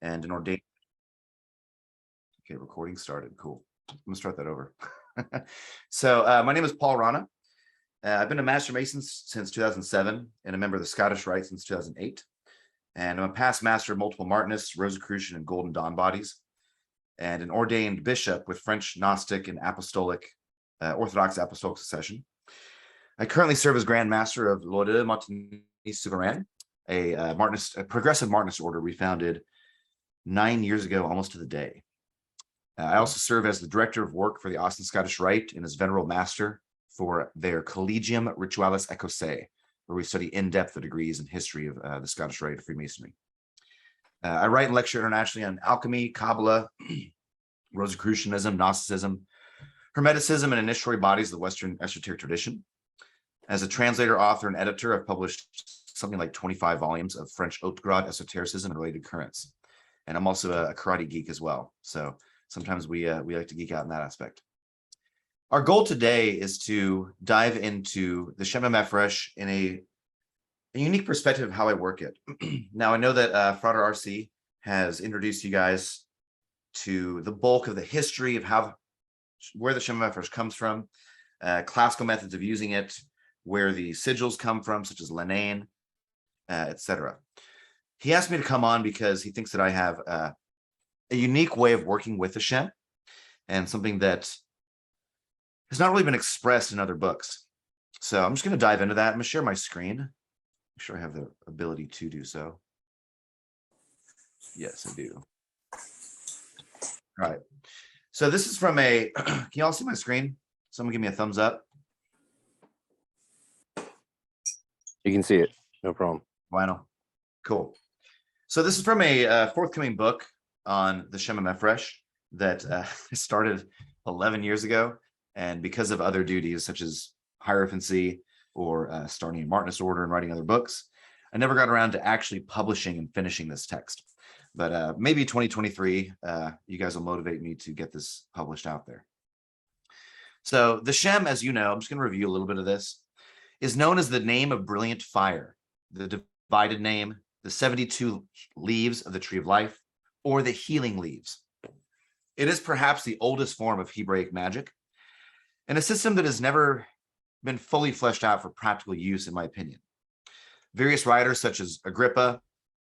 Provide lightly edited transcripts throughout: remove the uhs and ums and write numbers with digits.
and an ordained. Okay, recording started. Cool. I'm gonna start that over. So my name is Paul Rana. I've been a Master Mason since 2007 and a member of the Scottish Rite since 2008. And I'm a past master of multiple Martinists, Rosicrucian, and Golden Dawn bodies, and an ordained bishop with French Gnostic and Apostolic, Orthodox Apostolic succession. I currently serve as Grand Master of l'Ordre Martinist Souverain, a progressive Martinist order we founded 9 years ago, almost to the day. I also serve as the Director of Work for the Austin Scottish Rite and as Venerable Master for their Collegium Ritualis Ecosse, where we study in-depth the degrees and history of the Scottish Rite of Freemasonry. I write and lecture internationally on alchemy, Kabbalah, Rosicrucianism, Gnosticism, Hermeticism, and initiatory bodies of the Western esoteric tradition. As a translator, author, and editor, I've published something like 25 volumes of French haute grade esotericism and related currents. And I'm also a karate geek as well. So sometimes we like to geek out in that aspect. Our goal today is to dive into the Shem HaMephorash in a unique perspective of how I work it. Now, I know that Frater RC has introduced you guys to the bulk of the history of where the Shem HaMephorash comes from, classical methods of using it, where the sigils come from, such as Linnaean, etc. He asked me to come on because he thinks that I have a unique way of working with the Shem, and something that has not really been expressed in other books. So I'm just going to dive into that. I'm going to share my screen. Make sure I have the ability to do so. Yes, I do. All right. So this is from can you all see my screen? Someone give me a thumbs up. You can see it. No problem. Bueno. Cool. So this is from a forthcoming book on the Shem HaMephorash that started 11 years ago. And because of other duties, such as hierophancy or starting a Martinist order and writing other books, I never got around to actually publishing and finishing this text. But maybe 2023, you guys will motivate me to get this published out there. So the Shem, as you know, I'm just going to review a little bit of this, is known as the name of brilliant fire, the divided name, the 72 leaves of the tree of life, or the healing leaves. It is perhaps the oldest form of Hebraic magic, and a system that has never been fully fleshed out for practical use, in my opinion. Various writers such as Agrippa,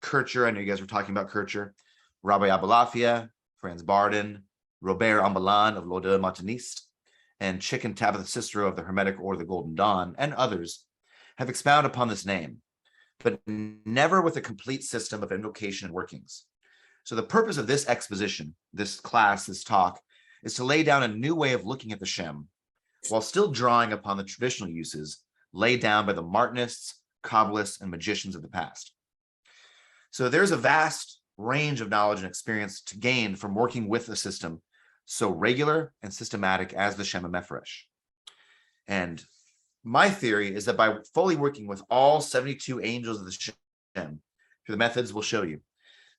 Kircher, I know you guys were talking about Kircher, Rabbi Abulafia, Franz Barden, Robert Ambalan of l'Ordre Martinist, and Chicken Tabitha Cicero of the Hermetic or the Golden Dawn, and others, have expounded upon this name, but never with a complete system of invocation and workings. So the purpose of this exposition, this class, this talk, is to lay down a new way of looking at the Shem, while still drawing upon the traditional uses laid down by the Martinists, Kabbalists, and magicians of the past. So there's a vast range of knowledge and experience to gain from working with a system so regular and systematic as the Shem HaMephorash. And my theory is that by fully working with all 72 angels of the Shem, through the methods we'll show you,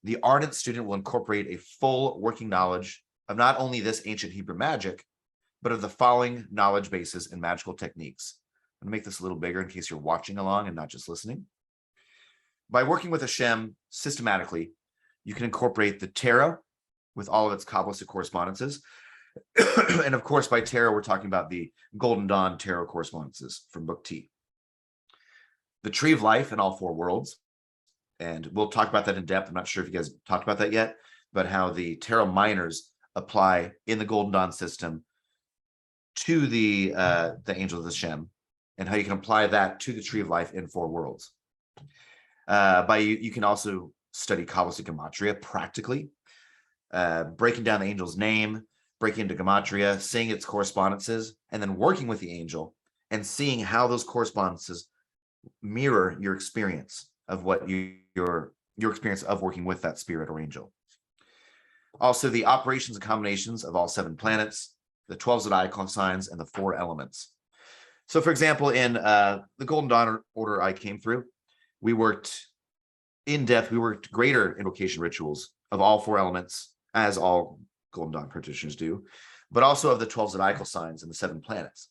the ardent student will incorporate a full working knowledge of not only this ancient Hebrew magic, but of the following knowledge bases and magical techniques. I'm going to make this a little bigger in case you're watching along and not just listening. By working with a Shem systematically, you can incorporate the tarot with all of its Kabbalistic correspondences. And of course, by tarot, we're talking about the Golden Dawn tarot correspondences from Book T. The Tree of Life in all four worlds. And we'll talk about that in depth. I'm not sure if you guys talked about that yet, but how the tarot minors apply in the Golden Dawn system to the angel of the Shem, and how you can apply that to the Tree of Life in four worlds. You can also study Kabbalistic gematria practically, breaking down the angel's name, breaking into gematria, seeing its correspondences, and then working with the angel and seeing how those correspondences mirror your experience of what your experience of working with that spirit or angel. Also, the operations and combinations of all 7 planets, the 12 zodiacal signs, and the 4 elements. So, for example, in the Golden Dawn order I came through, we worked in depth, we worked greater invocation rituals of all 4 elements, as all Golden Dawn practitioners do, but also of the 12 zodiacal signs and the 7 planets.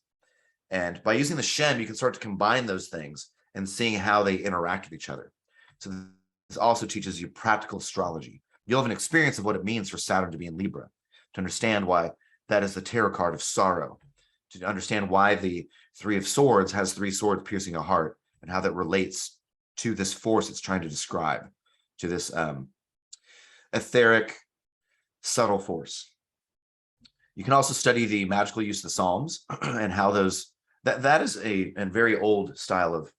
And by using the Shem, you can start to combine those things and seeing how they interact with each other. So this also teaches you practical astrology, you'll have an experience of what it means for Saturn to be in Libra, to understand why that is the tarot card of sorrow, to understand why the Three of Swords has three swords piercing a heart, and how that relates to this force it's trying to describe, to this etheric, subtle force. You can also study the magical use of the Psalms and how those, that is a very old style of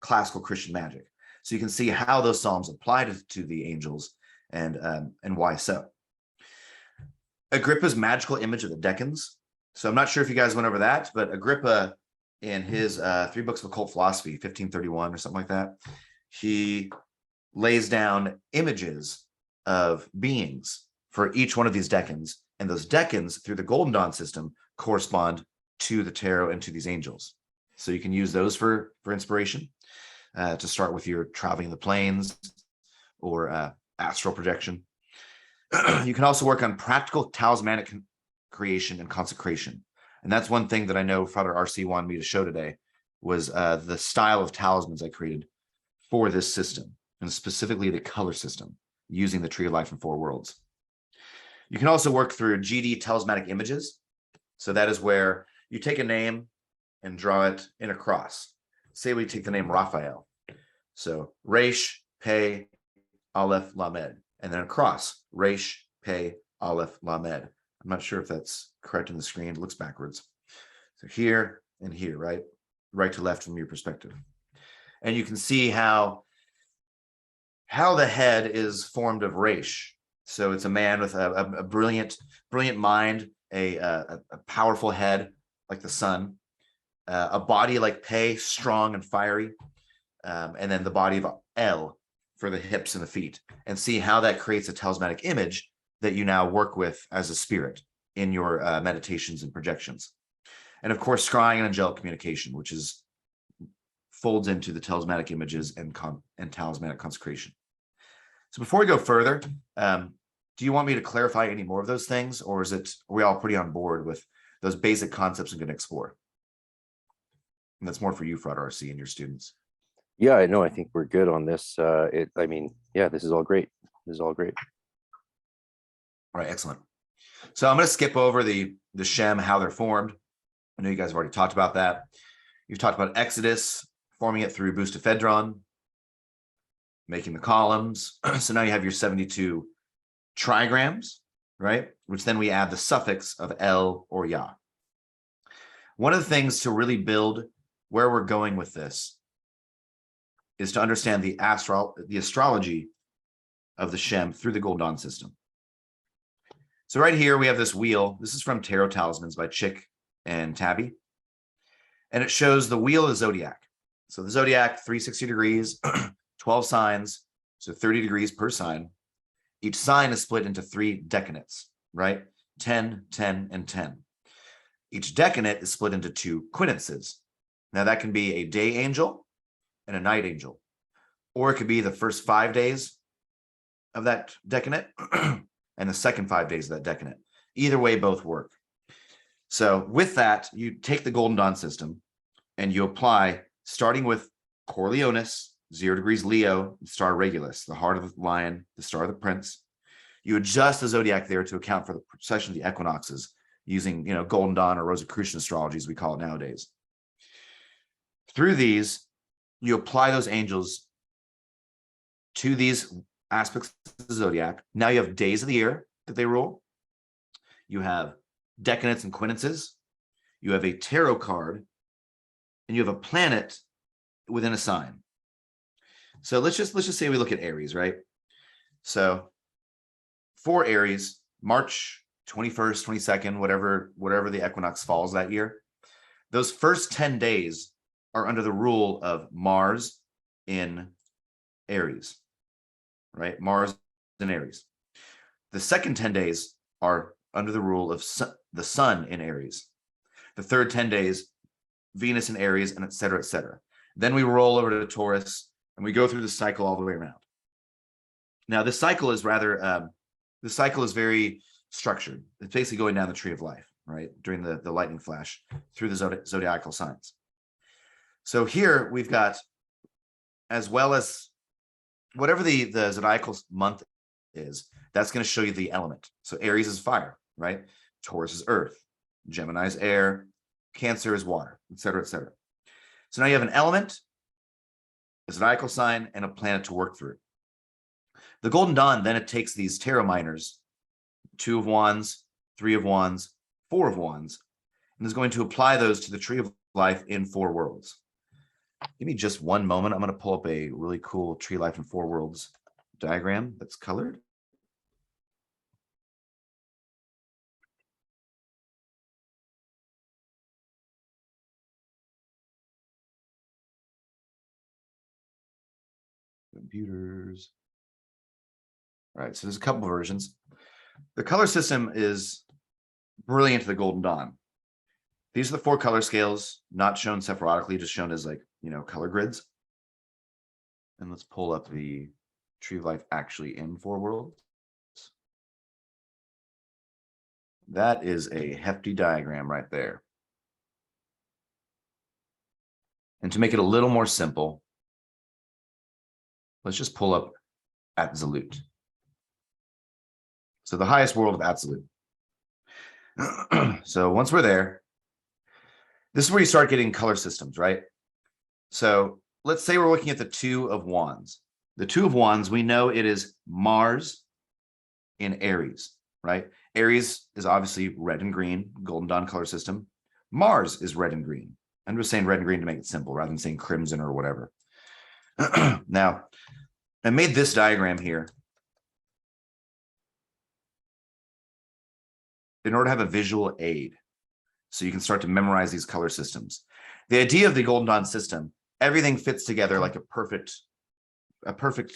classical Christian magic. So you can see how those Psalms apply to the angels and why so. Agrippa's magical image of the decans. So I'm not sure if you guys went over that, but Agrippa, in his 3 books of occult philosophy, 1531 or something like that, he lays down images of beings for each one of these decans, and those decans through the Golden Dawn system correspond to the tarot and to these angels. So you can use those for inspiration, to start with your traveling the planes or astral projection. You can also work on practical talismanic creation and consecration. And that's one thing that I know Frater RC wanted me to show today, was the style of talismans I created for this system, and specifically the color system, using the Tree of Life and Four Worlds. You can also work through GD talismanic images. So that is where you take a name and draw it in a cross. Say we take the name Raphael. So Resh, Pe, Aleph, Lamed, and then a cross, Resh, Pe, Aleph, Lamed. I'm not sure if that's correct on the screen. It looks backwards. So here and here, right? Right to left from your perspective. And you can see how the head is formed of Resh. So it's a man with a brilliant mind, a powerful head like the sun, a body like Pe, strong and fiery, and then the body of El for the hips and the feet, and see how that creates a talismanic image that you now work with as a spirit in your meditations and projections. And of course, scrying and angelic communication, which folds into the talismanic images and talismanic consecration. So before we go further, do you want me to clarify any more of those things, or are we all pretty on board with those basic concepts I'm going to explore? And that's more for you, Frater RC, and your students. Yeah, I know. I think we're good on this. I mean, yeah, this is all great. This is all great. All right, excellent. So I'm going to skip over the Shem, how they're formed. I know you guys have already talked about that. You've talked about Exodus, forming it through Boostaphedron, making the columns. So now you have your 72 trigrams, right? Which then we add the suffix of El or Yah. One of the things to really build where we're going with this is to understand the astrology of the Shem through the Golden Dawn system. So right here, we have this wheel. This is from Tarot Talismans by Chick and Tabby. And it shows the wheel of the zodiac. So the zodiac, 360 degrees, 12 signs, so 30 degrees per sign. Each sign is split into 3 decanates, right? 10, 10, and 10. Each decanate is split into 2 quintances. Now that can be a day angel and a night angel, or it could be the first 5 days of that decanate and the second 5 days of that decanate. Either way, both work. So with that, you take the Golden Dawn system and you apply, starting with Corleonis, 0 degrees Leo, star Regulus, the heart of the lion, the star of the prince. You adjust the zodiac there to account for the precession of the equinoxes using, Golden Dawn or Rosicrucian astrology, as we call it nowadays. Through these, you apply those angels to these aspects of the zodiac. Now you have days of the year that they rule. You have decanates and quintances. You have a tarot card, and you have a planet within a sign. So let's just say we look at Aries, right? So for Aries, March 21st, 22nd, whatever the equinox falls that year, those first 10 days are under the rule of Mars in Aries, right? Mars in Aries. The second 10 days are under the rule of the sun in Aries. The third 10 days, Venus in Aries, and et cetera, et cetera. Then we roll over to Taurus, and we go through the cycle all the way around. Now, this cycle is very structured. It's basically going down the tree of life, right? During the lightning flash through the zodiacal signs. So here we've got, as well as whatever the zodiacal month is, that's going to show you the element. So Aries is fire, right? Taurus is earth, Gemini is air, Cancer is water, et cetera, et cetera. So now you have an element, a zodiacal sign, and a planet to work through. The Golden Dawn, then it takes these tarot minors, 2 of Wands, 3 of Wands, 4 of Wands, and is going to apply those to the Tree of Life in 4 worlds. Give me just one moment. I'm going to pull up a really cool Tree Life in 4 worlds diagram that's colored. Computers. All right, so there's a couple versions. The color system is brilliant to the Golden Dawn. These are the 4 color scales, not shown sephirotically, just shown as like, color grids. And let's pull up the Tree of Life actually in 4 worlds. That is a hefty diagram right there. And to make it a little more simple, let's just pull up absolute. So the highest world of absolute. So once we're there, this is where you start getting color systems, right? So let's say we're looking at the 2 of Wands. The 2 of Wands, we know it is Mars in Aries, right? Aries is obviously red and green, Golden Dawn color system. Mars is red and green. I'm just saying red and green to make it simple rather than saying crimson or whatever. Now, I made this diagram here in order to have a visual aid so you can start to memorize these color systems. The idea of the Golden Dawn system, everything fits together like a perfect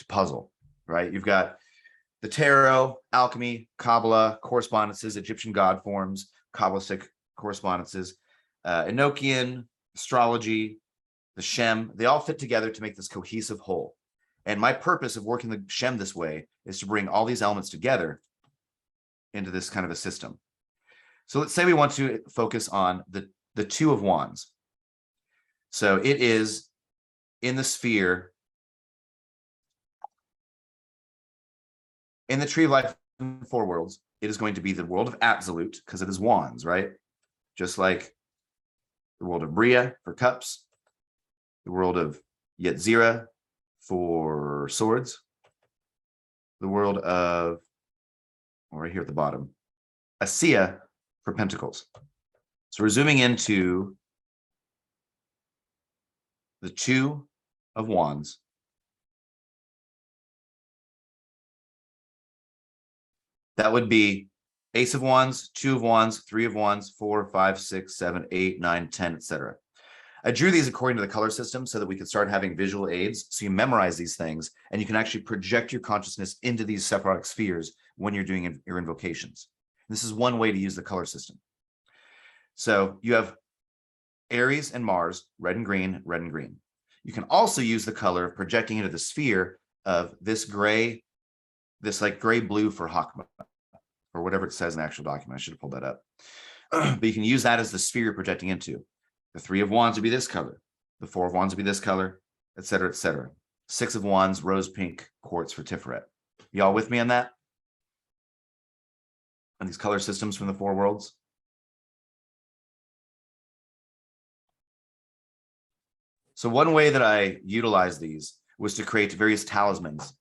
puzzle, right? You've got the tarot, alchemy, Kabbalah, correspondences, Egyptian god forms, Kabbalistic correspondences, Enochian, astrology, the Shem, they all fit together to make this cohesive whole. And my purpose of working the Shem this way is to bring all these elements together into this kind of a system. So let's say we want to focus on the 2 of Wands. So it is in the sphere, in the Tree of Life in 4 worlds, it is going to be the world of absolute because it is Wands, right? Just like the world of Bria for cups, the world of Yetzirah for swords, the world of, right here at the bottom, Asiya for pentacles. So we're zooming into the 2 of Wands. That would be Ace of Wands, 2 of Wands, 3 of Wands, 4, 5, 6, 7, 8, 9, 10, etc. I drew these according to the color system so that we could start having visual aids. So you memorize these things and you can actually project your consciousness into these sephirotic spheres when you're doing your invocations. This is one way to use the color system. So you have Aries and Mars, red and green, red and green. You can also use the color of projecting into the sphere of this gray, this like gray blue for Hakma, or whatever it says in the actual document. I should have pulled that up. But you can use that as the sphere you're projecting into. The 3 of Wands would be this color. The 4 of Wands would be this color, et cetera, et cetera. 6 of Wands, rose pink quartz for Tiferet. Y'all with me on that? On these color systems from the 4 worlds? So one way that I utilized these was to create various talismans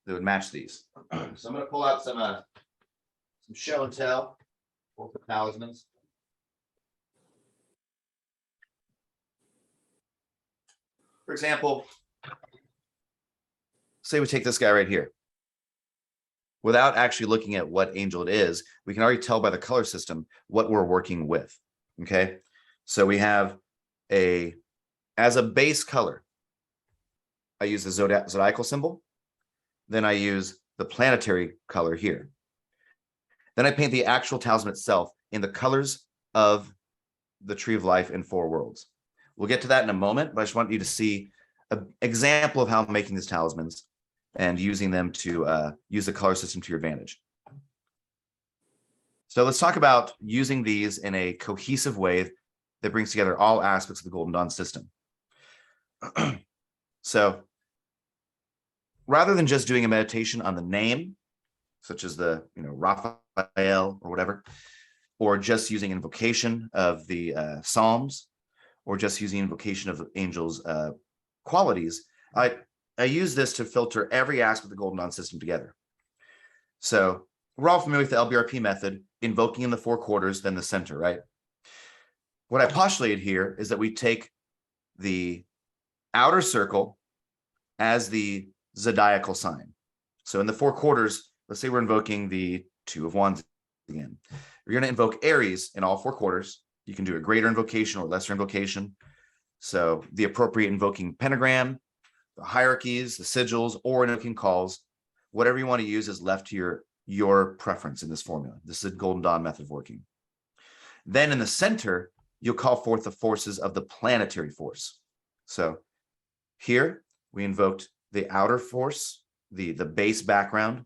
that would match these. So I'm going to pull out some show and tell for talismans. For example, say we take this guy right here. Without actually looking at what angel it is, we can already tell by the color system what we're working with. Okay, so we have as a base color, I use the zodiacal symbol. Then I use the planetary color here. Then I paint the actual talisman itself in the colors of the Tree of Life in 4 worlds. We'll get to that in a moment, but I just want you to see an example of how I'm making these talismans and using them to use the color system to your advantage. So let's talk about using these in a cohesive way that brings together all aspects of the Golden Dawn system. So rather than just doing a meditation on the name, such as the, Raphael or whatever, or just using invocation of the Psalms, or just using invocation of the angels' qualities, I use this to filter every aspect of the Golden Dawn system together. So we're all familiar with the LBRP method, invoking in the four quarters, then the center, right? What I postulated here is that we take the outer circle as the zodiacal sign. So in the four quarters, let's say we're invoking the Two of Wands again. You're going to invoke Aries in all four quarters. You can do a greater invocation or lesser invocation. So the appropriate invoking pentagram, the hierarchies, the sigils, or invoking calls, whatever you want to use is left to your preference in this formula. This is a Golden Dawn method of working. Then in the center, you'll call forth the forces of the planetary force. So here we invoked the outer force, the base background,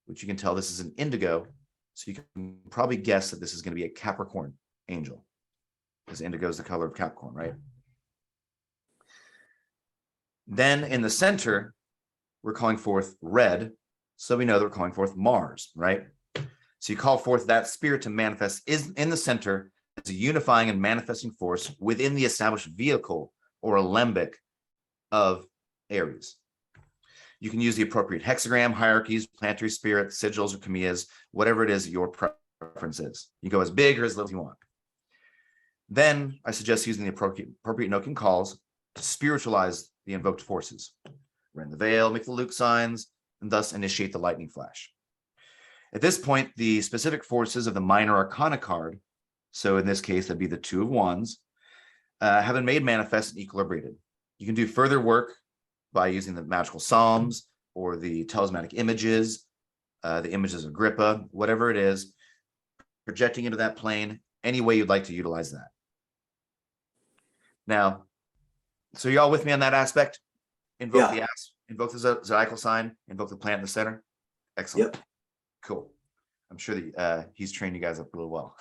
which you can tell this is an indigo. So you can probably guess that this is going to be a Capricorn angel, because indigo is the color of Capricorn, right? Then in the center, we're calling forth red. So we know that we're calling forth Mars, right? So you call forth that spirit to manifest in the center as a unifying and manifesting force within the established vehicle or alembic of Aries. You can use the appropriate hexagram, hierarchies, planetary spirit, sigils, or kamiyas, whatever it is your preference is. You go as big or as little as you want. Then I suggest using the appropriate invoking calls to spiritualize the invoked forces. Rend the veil, make the Luke signs, and thus initiate the lightning flash. At this point, the specific forces of the minor arcana card, so in this case, that'd be the Two of Wands, have been made manifest and equilibrated. You can do further work by using the magical psalms or the talismanic images, the images of Agrippa, whatever it is, projecting into that plane, any way you'd like to utilize that. Now, so you all with me on that aspect? Invoke the zodiacal sign, invoke the planet in the center. Excellent. Yep. Cool. I'm sure that he's trained you guys up really well.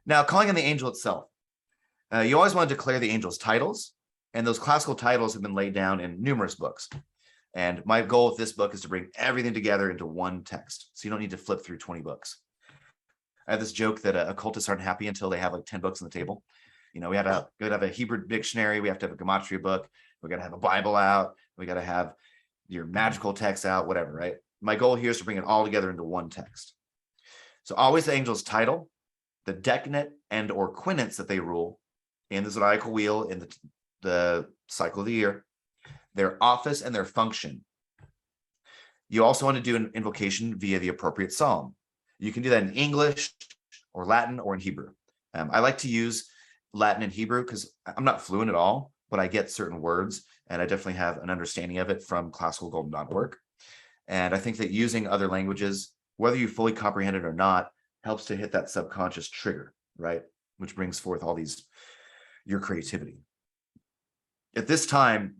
Now, calling on the angel itself. You always want to declare the angel's titles, and those classical titles have been laid down in numerous books. And my goal with this book is to bring everything together into one text, so you don't need to flip through 20 books. I have this joke that occultists aren't happy until they have like 10 books on the table. We have to have a Hebrew dictionary, we have to have a gematria book, we got to have a Bible out, we got to have your magical text out, whatever, right? My goal here is to bring it all together into one text. So always the angel's title, the decnet and or quinets that they rule in the zodiacal wheel in the cycle of the year, their office and their function. You also want to do an invocation via the appropriate psalm. You can do that in English or Latin or in Hebrew. I like to use Latin and Hebrew because I'm not fluent at all, but I get certain words and I definitely have an understanding of it from classical Golden Dawn work. And I think that using other languages, whether you fully comprehend it or not, helps to hit that subconscious trigger, right? Which brings forth all your creativity. At this time,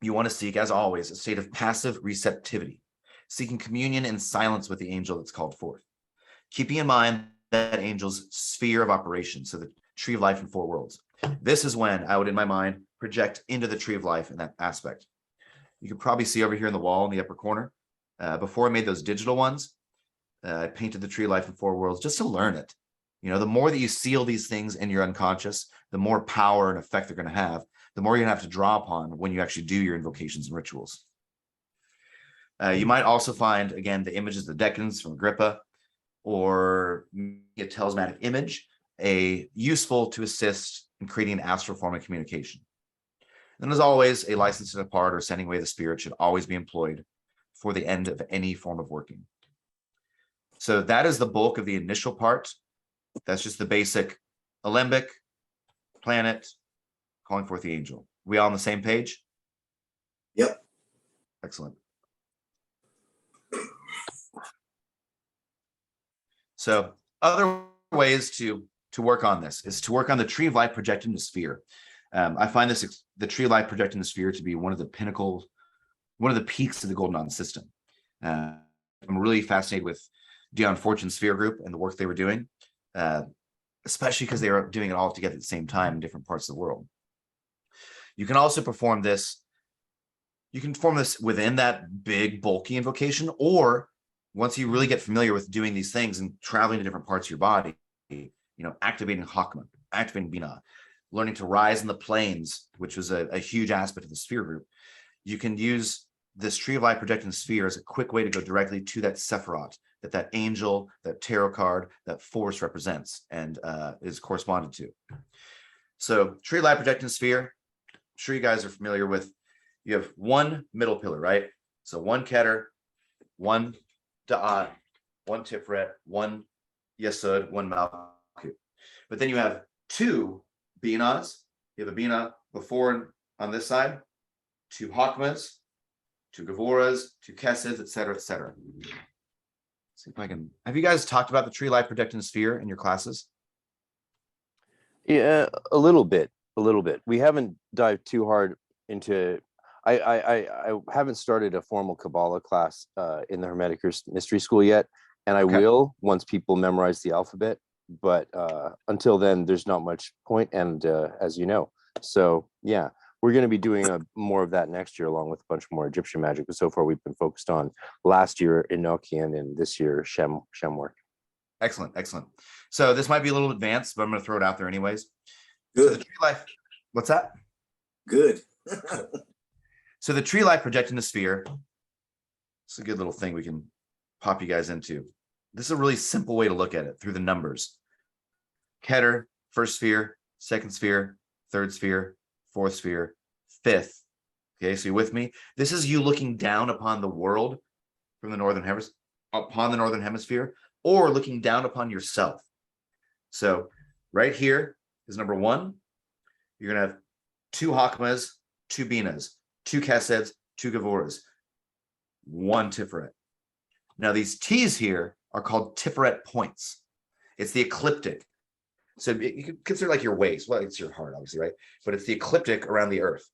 you want to seek, as always, a state of passive receptivity, seeking communion in silence with the angel that's called forth. Keeping in mind that angel's sphere of operation, so the tree of life in four worlds. This is when I would, in my mind, project into the tree of life in that aspect. You can probably see over here in the wall in the upper corner, before I made those digital ones, I painted the tree of life in four worlds just to learn it. The more that you seal these things in your unconscious, the more power and effect they're going to have, the more you're going to have to draw upon when you actually do your invocations and rituals. You might also find, again, the images of the decans from Agrippa, or a talismanic image, useful to assist in creating an astral form of communication. And as always, a license to depart or sending away the spirit should always be employed for the end of any form of working. So that is the bulk of the initial part. That's just the basic alembic, planet, calling forth the angel. We all on the same page? Yep. Excellent. So other ways to work on this is to work on the tree of life projected in the sphere. I find the tree of life projected in the sphere to be one of the pinnacles, one of the peaks of the Golden Dawn system. I'm really fascinated with Dion Fortune's sphere group and the work they were doing, especially because they were doing it all together at the same time in different parts of the world. You can also perform this. You can perform this within that big, bulky invocation, or once you really get familiar with doing these things and traveling to different parts of your body, activating Hakma, activating Bina, learning to rise in the planes, which was a huge aspect of the sphere group, you can use this tree of life projecting sphere as a quick way to go directly to that Sephiroth, that angel, that tarot card, that force represents and is corresponded to. So tree of life projecting sphere, I'm sure you guys are familiar with. You have one middle pillar, right? So one Keter, one Da'at, one Tiferet, one Yesod, one Malkut. But then you have two Binas. You have a Bina before on this side, two Hakmas, two Gevoras, two Keseds, etc., etc. See if I can. Have you guys talked about the tree life projecting sphere in your classes? Yeah, a little bit. We haven't dived too hard into. I haven't started a formal Kabbalah class in the Hermetic Mystery School yet, and I will once people memorize the alphabet. But until then, there's not much point, and as you know, so yeah, we're going to be doing more of that next year, along with a bunch more Egyptian magic. But so far, we've been focused on last year Enochian and this year Shem work. Excellent. So this might be a little advanced, but I'm going to throw it out there anyways. Good. So the tree life. What's that? Good. So the tree life projecting the sphere. It's a good little thing we can pop you guys into. This is a really simple way to look at it through the numbers. Keter, first sphere, second sphere, third sphere, fourth sphere, fifth. Okay, so you with me? This is you looking down upon the world from the northern hemisphere, or looking down upon yourself. So right here is number one. You're gonna have two Hakmas, two Binas, two Keseds, two Gevoras, one Tiferet. Now these T's here are called Tiferet points. It's the ecliptic. So you can consider like your waist. Well, it's your heart, obviously, right? But it's the ecliptic around the earth.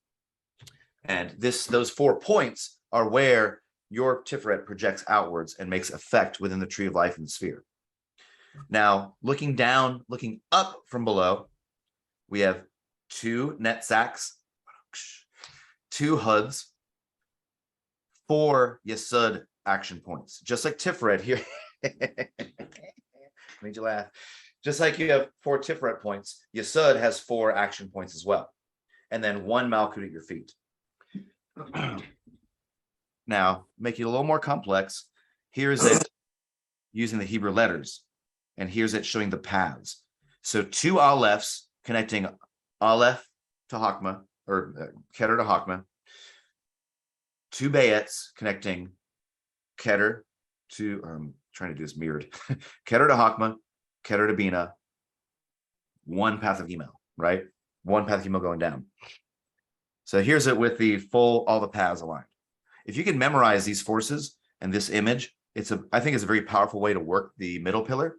And those 4 points are where your Tiferet projects outwards and makes effect within the tree of life and the sphere. Now, looking down, looking up from below, we have 2 net sacks, 2 HUDs, 4 Yesod action points, just like Tiferet here. Made you laugh. Just like you have 4 Tiferet points, Yesod has 4 action points as well. And then 1 Malkut at your feet. Now, make it a little more complex. Here's it using the Hebrew letters. And here's it showing the paths. So 2 Alephs connecting Aleph to Hakma, or Keter to Hakma. 2 Bayets connecting Keter to, I'm trying to do this mirrored. Keter to Hakma, Keter to Bina. 1 path of Gimel, right? 1 path of Gimel going down. So here's it with the all the paths aligned. If you can memorize these forces and this image, I think it's a very powerful way to work the middle pillar.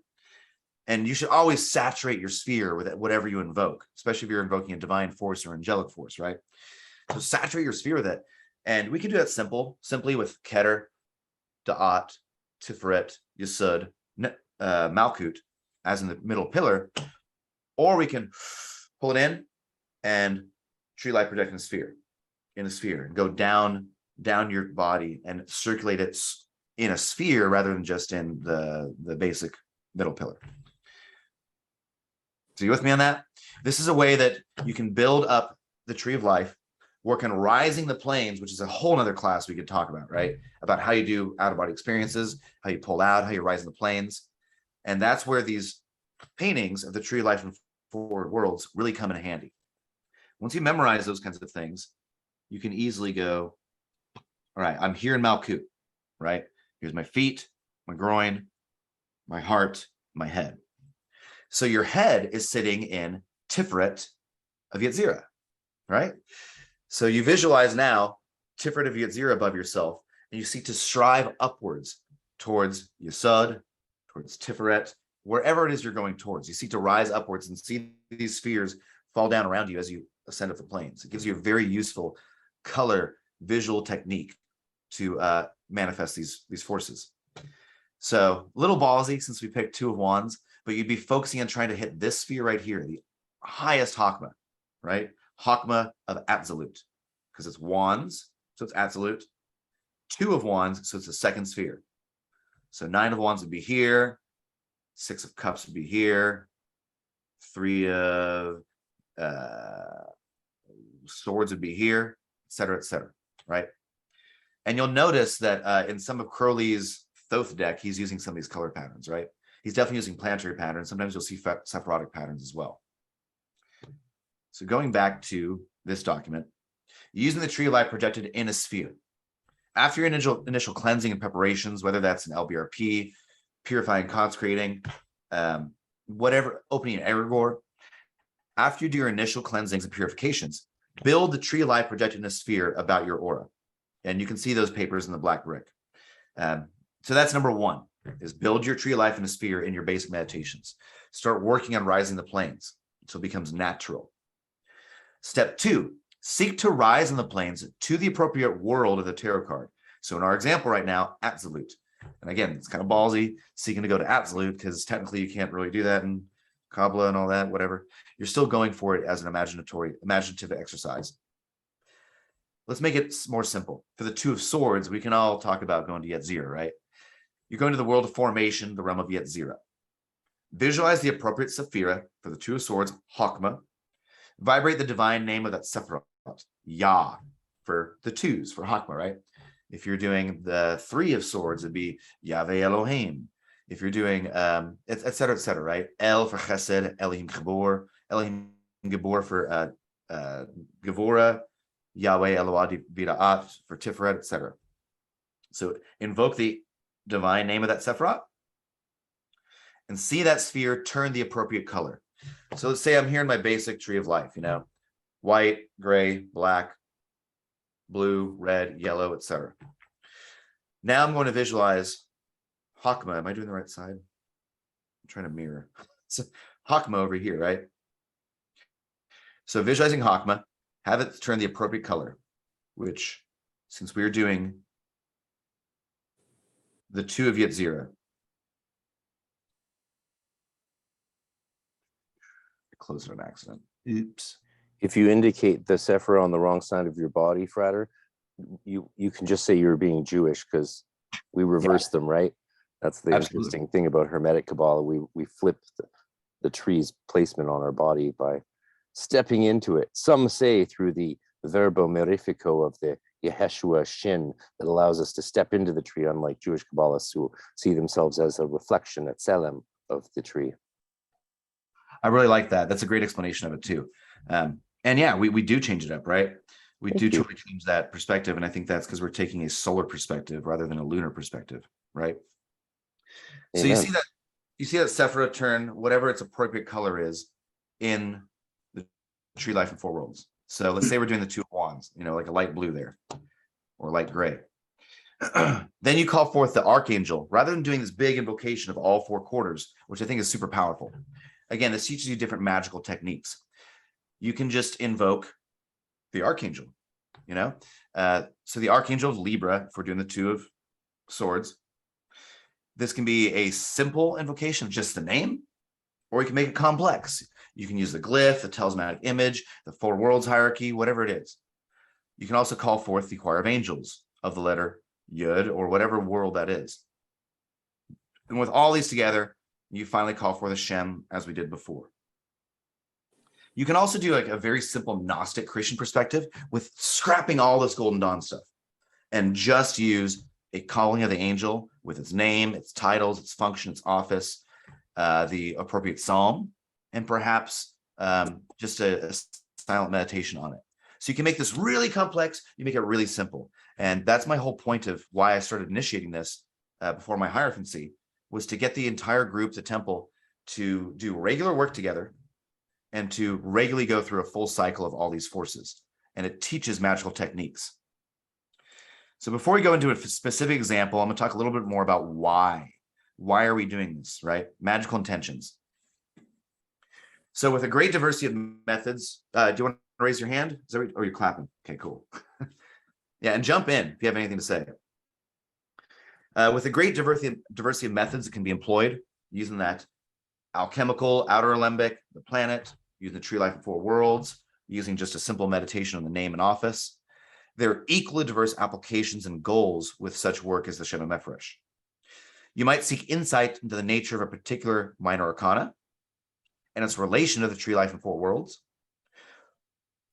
And you should always saturate your sphere with whatever you invoke, especially if you're invoking a divine force or angelic force, right? So saturate your sphere with it. And we can do that simply with Keter, Da'at, Tiferet, Yesod, Malkut, as in the middle pillar. Or we can pull it in and tree light projecting a sphere in a sphere and go down your body and circulate it in a sphere rather than just in the basic middle pillar. So you with me on that? This is a way that you can build up the tree of life, work on rising the planes, which is a whole nother class we could talk about, right? About how you do out-of-body experiences, how you pull out, how you rise in the planes. And that's where these paintings of the tree of life and forward worlds really come in handy. Once you memorize those kinds of things, you can easily go, all right, I'm here in Malkut, right? Here's my feet, my groin, my heart, my head. So your head is sitting in Tiferet of Yetzirah, right? So you visualize now Tiferet of Yetzirah above yourself, and you seek to strive upwards towards Yesod, towards Tiferet, wherever it is you're going towards. You seek to rise upwards and see these spheres fall down around you as you ascend up the planes. It gives you a very useful color visual technique to manifest these forces. So a little ballsy since we picked 2 of wands, but you'd be focusing on trying to hit this sphere right here, the highest Hakma, right? Hakma of Absolute, because it's wands, so it's absolute. 2 of wands, so it's the second sphere. So 9 of Wands would be here, 6 of Cups would be here, 3 of Swords would be here, et cetera, right? And you'll notice that in some of Crowley's Thoth deck, he's using some of these color patterns, right? He's definitely using planetary patterns. Sometimes you'll see Sephirotic patterns as well. So going back to this document, using the tree of life projected in a sphere. After your initial cleansing and preparations, whether that's an LBRP, purifying, consecrating, whatever, opening an egregore, after you do your initial cleansings and purifications, build the tree of life projected in a sphere about your aura. And you can see those papers in the black brick. So that's number 1, is build your tree of life in a sphere in your basic meditations. Start working on rising the planes so it becomes natural. Step 2, seek to rise in the planes to the appropriate world of the tarot card. So in our example right now, Absolute. And again, it's kind of ballsy seeking to go to Absolute because technically you can't really do that in Kabbalah and all that, whatever. You're still going for it as an imaginative exercise. Let's make it more simple. For the 2 of Swords, we can all talk about going to Yetzirah, right? You're going to the world of formation, the realm of Yetzirah. Visualize the appropriate Sephira for the 2 of Swords, Chokmah. Vibrate the divine name of that Sephiroth, Yah, for the 2s, for Chokmah, right? If you're doing the 3 of Swords, it'd be Yahweh Elohim. If you're doing, et cetera, right? El for Chesed, Elohim Gabor for Gevora, Yahweh Eloah Vida'at for Tiferet, etc. So invoke the divine name of that Sephiroth and see that sphere turn the appropriate color. So let's say I'm here in my basic tree of life, white, gray, black, blue, red, yellow, etc. Now I'm going to visualize Chokmah. Am I doing the right side? I'm trying to mirror. So Chokmah over here, right? So visualizing Chokmah, have it turn the appropriate color, which, since we're doing the 2 of Yetzirah, I closed it on accident. Oops. If you indicate the Sephira on the wrong side of your body, Frater, you can just say you're being Jewish because we reverse them, right? That's the interesting thing about Hermetic Kabbalah. We flip the tree's placement on our body by stepping into it. Some say through the verbo mirifico of the Yeshua Shin that allows us to step into the tree, unlike Jewish Kabbalists who see themselves as a reflection at Tselem of the tree. I really like that. That's a great explanation of it too. And yeah, we do change it up, right? We do totally change that perspective. And I think that's because we're taking a solar perspective rather than a lunar perspective, right? Amen. So you see that Sephira turn whatever its appropriate color is in the tree life in 4 worlds. So let's say we're doing the 2 of Wands, like a light blue there or light gray. Then you call forth the archangel rather than doing this big invocation of all 4 quarters, which I think is super powerful. Again, this teaches you different magical techniques. You can just invoke the archangel, So the archangel of Libra, if we're doing the 2 of Swords, this can be a simple invocation of just the name, or you can make it complex. You can use the glyph, the talismanic image, the 4 worlds hierarchy, whatever it is. You can also call forth the choir of angels of the letter Yud, or whatever world that is. And with all these together, you finally call for the Shem as we did before. You can also do like a very simple Gnostic Christian perspective with scrapping all this Golden Dawn stuff and just use a calling of the angel with its name, its titles, its function, its office, the appropriate psalm, and perhaps just a silent meditation on it. So you can make this really complex, you make it really simple. And that's my whole point of why I started initiating this before my hierophancy, was to get the entire group, the temple, to do regular work together and to regularly go through a full cycle of all these forces. And it teaches magical techniques. So before we go into a specific example, I'm going to talk a little bit more about why. Why are we doing this, right? Magical intentions. So with a great diversity of methods, do you want to raise your hand? Or are you clapping? Okay, cool. Yeah, and jump in if you have anything to say. With a great diversity of methods that can be employed, using that alchemical, outer alembic, the planet, using the tree life in 4 worlds, using just a simple meditation on the name and office. There are equally diverse applications and goals with such work as the HaMephorash. You might seek insight into the nature of a particular minor arcana and its relation to the tree life and four worlds.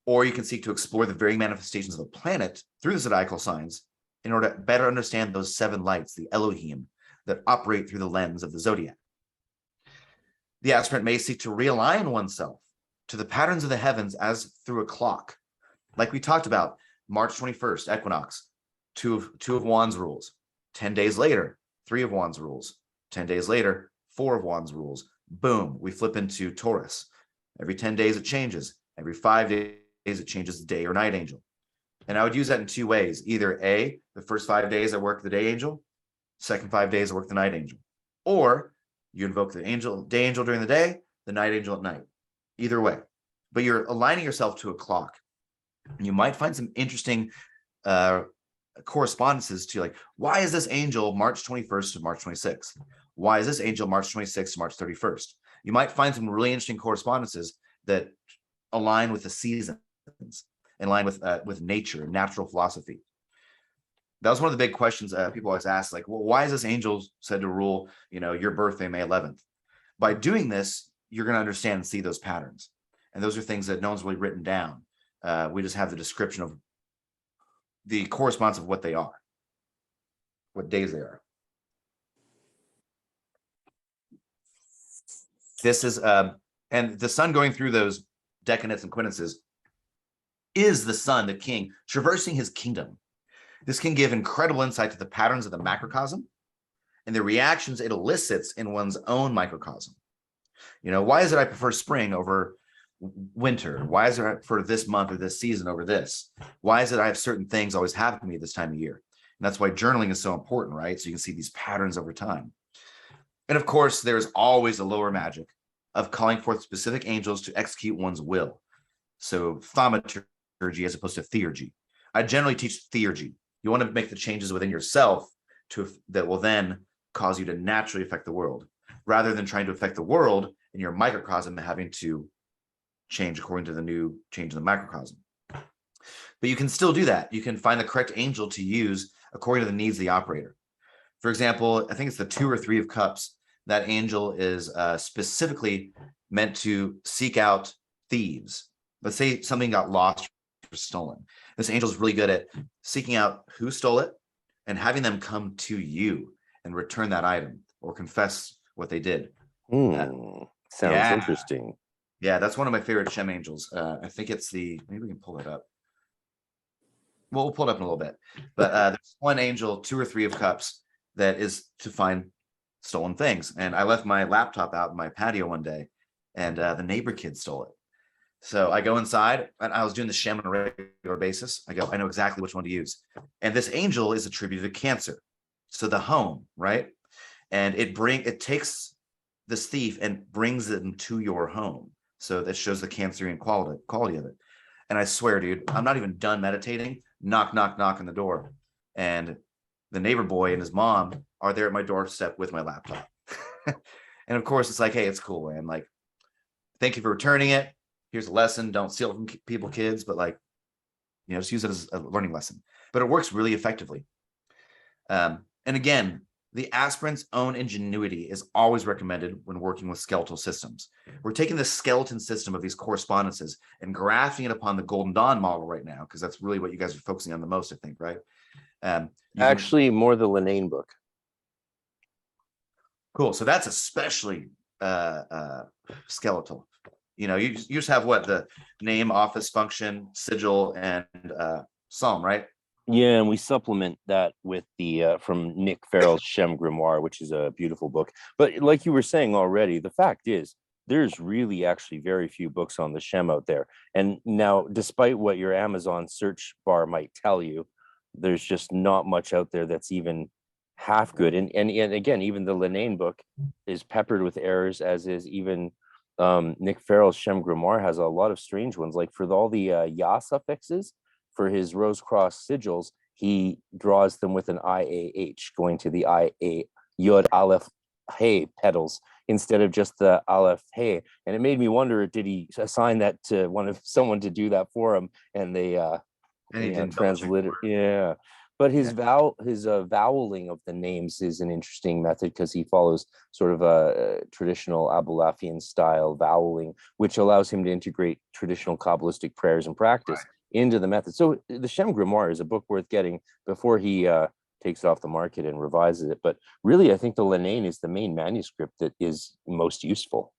Or you can seek to explore the varying manifestations of the planet through the zodiacal signs in order to better understand those seven lights, the Elohim, that operate through the lens of the zodiac. The aspirant may seek to realign oneself to the patterns of the heavens as through a clock. Like we talked about, March 21st, equinox, two of Wands rules. 10 days later, 3 of Wands rules. 10 days later, 4 of Wands rules. Boom, we flip into Taurus. Every 10 days it changes. Every 5 days it changes the day or night angel. And I would use that in 2 ways. Either A, the first 5 days I work the day angel, second 5 days I work the night angel. Or you invoke the day angel during the day, the night angel at night. Either way. But you're aligning yourself to a clock. And you might find some interesting correspondences to, like, why is this angel March 21st to March 26th? Why is this angel March 26th to March 31st? You might find some really interesting correspondences that align with the seasons, in line with nature and natural philosophy. That was one of the big questions people always ask, like, well, why is this angel said to rule, your birthday, May 11th? By doing this, you're going to understand and see those patterns. And those are things that no one's really written down. We just have the description of the correspondence of what they are, what days they are. This is, and the sun going through those decanates and quintuses is the sun, the king, traversing his kingdom. This can give incredible insight to the patterns of the macrocosm and the reactions it elicits in one's own microcosm. Why is it I prefer spring over winter? Why is it I prefer this month or this season over this? Why is it I have certain things always happen to me this time of year? And that's why journaling is so important, right? So you can see these patterns over time. And of course, there's always a lower magic of calling forth specific angels to execute one's will. So thaumaturgy as opposed to theurgy. I generally teach theurgy. You want to make the changes within yourself that will then cause you to naturally affect the world, rather than trying to affect the world in your microcosm and having to change according to the new change in the macrocosm. But you can still do that. You can find the correct angel to use according to the needs of the operator. For example, I think it's the 2 or 3 of cups. That angel is specifically meant to seek out thieves. Let's say something got lost or stolen. This angel is really good at seeking out who stole it and having them come to you and return that item or confess what they did. Sounds interesting. Yeah, that's one of my favorite Shem angels. I think it's maybe we can pull it up. Well, we'll pull it up in a little bit. But there's one angel, 2 or 3 of cups, that is to find stolen things. And I left my laptop out in my patio one day, and the neighbor kid stole it. So I go inside, and I was doing the Shem on a regular basis. I go, I know exactly which one to use. And this angel is attributed to Cancer. So the home, right? And it takes this thief and brings them to your home. So that shows the Cancerian quality of it. And I swear, dude, I'm not even done meditating. Knock, knock, knock on the door. And the neighbor boy and his mom are there at my doorstep with my laptop. And of course, it's like, hey, it's cool, man. Like, thank you for returning it. Here's a lesson. Don't steal from people, kids, but just use it as a learning lesson. But it works really effectively. And again, the aspirant's own ingenuity is always recommended when working with skeletal systems. We're taking the skeleton system of these correspondences and grafting it upon the Golden Dawn model right now, because that's really what you guys are focusing on the most, I think, right? Actually, more the Linane book. Cool. So that's especially skeletal. You just have what, the name, office, function, sigil, and psalm, right? Yeah, and we supplement that with the from Nick Farrell's Shem Grimoire, which is a beautiful book. But like you were saying already, the fact is there's really actually very few books on the Shem out there. And now, despite what your Amazon search bar might tell you, there's just not much out there that's even half good. And again, even the Linane book is peppered with errors, as is even Nick Farrell's Shem Grimoire has a lot of strange ones. Like for all the Ya suffixes, for his rose cross sigils, he draws them with an IAH, going to the IA Yod Aleph Hey petals instead of just the Aleph Hey. And it made me wonder, did he assign that to someone to do that for him? And they didn't translate it. Yeah. But his voweling of the names is an interesting method because he follows sort of a traditional Abulafian style voweling, which allows him to integrate traditional Kabbalistic prayers and practice into the method. So the Shem Grimoire is a book worth getting before he takes it off the market and revises it. But really, I think the Lenain is the main manuscript that is most useful.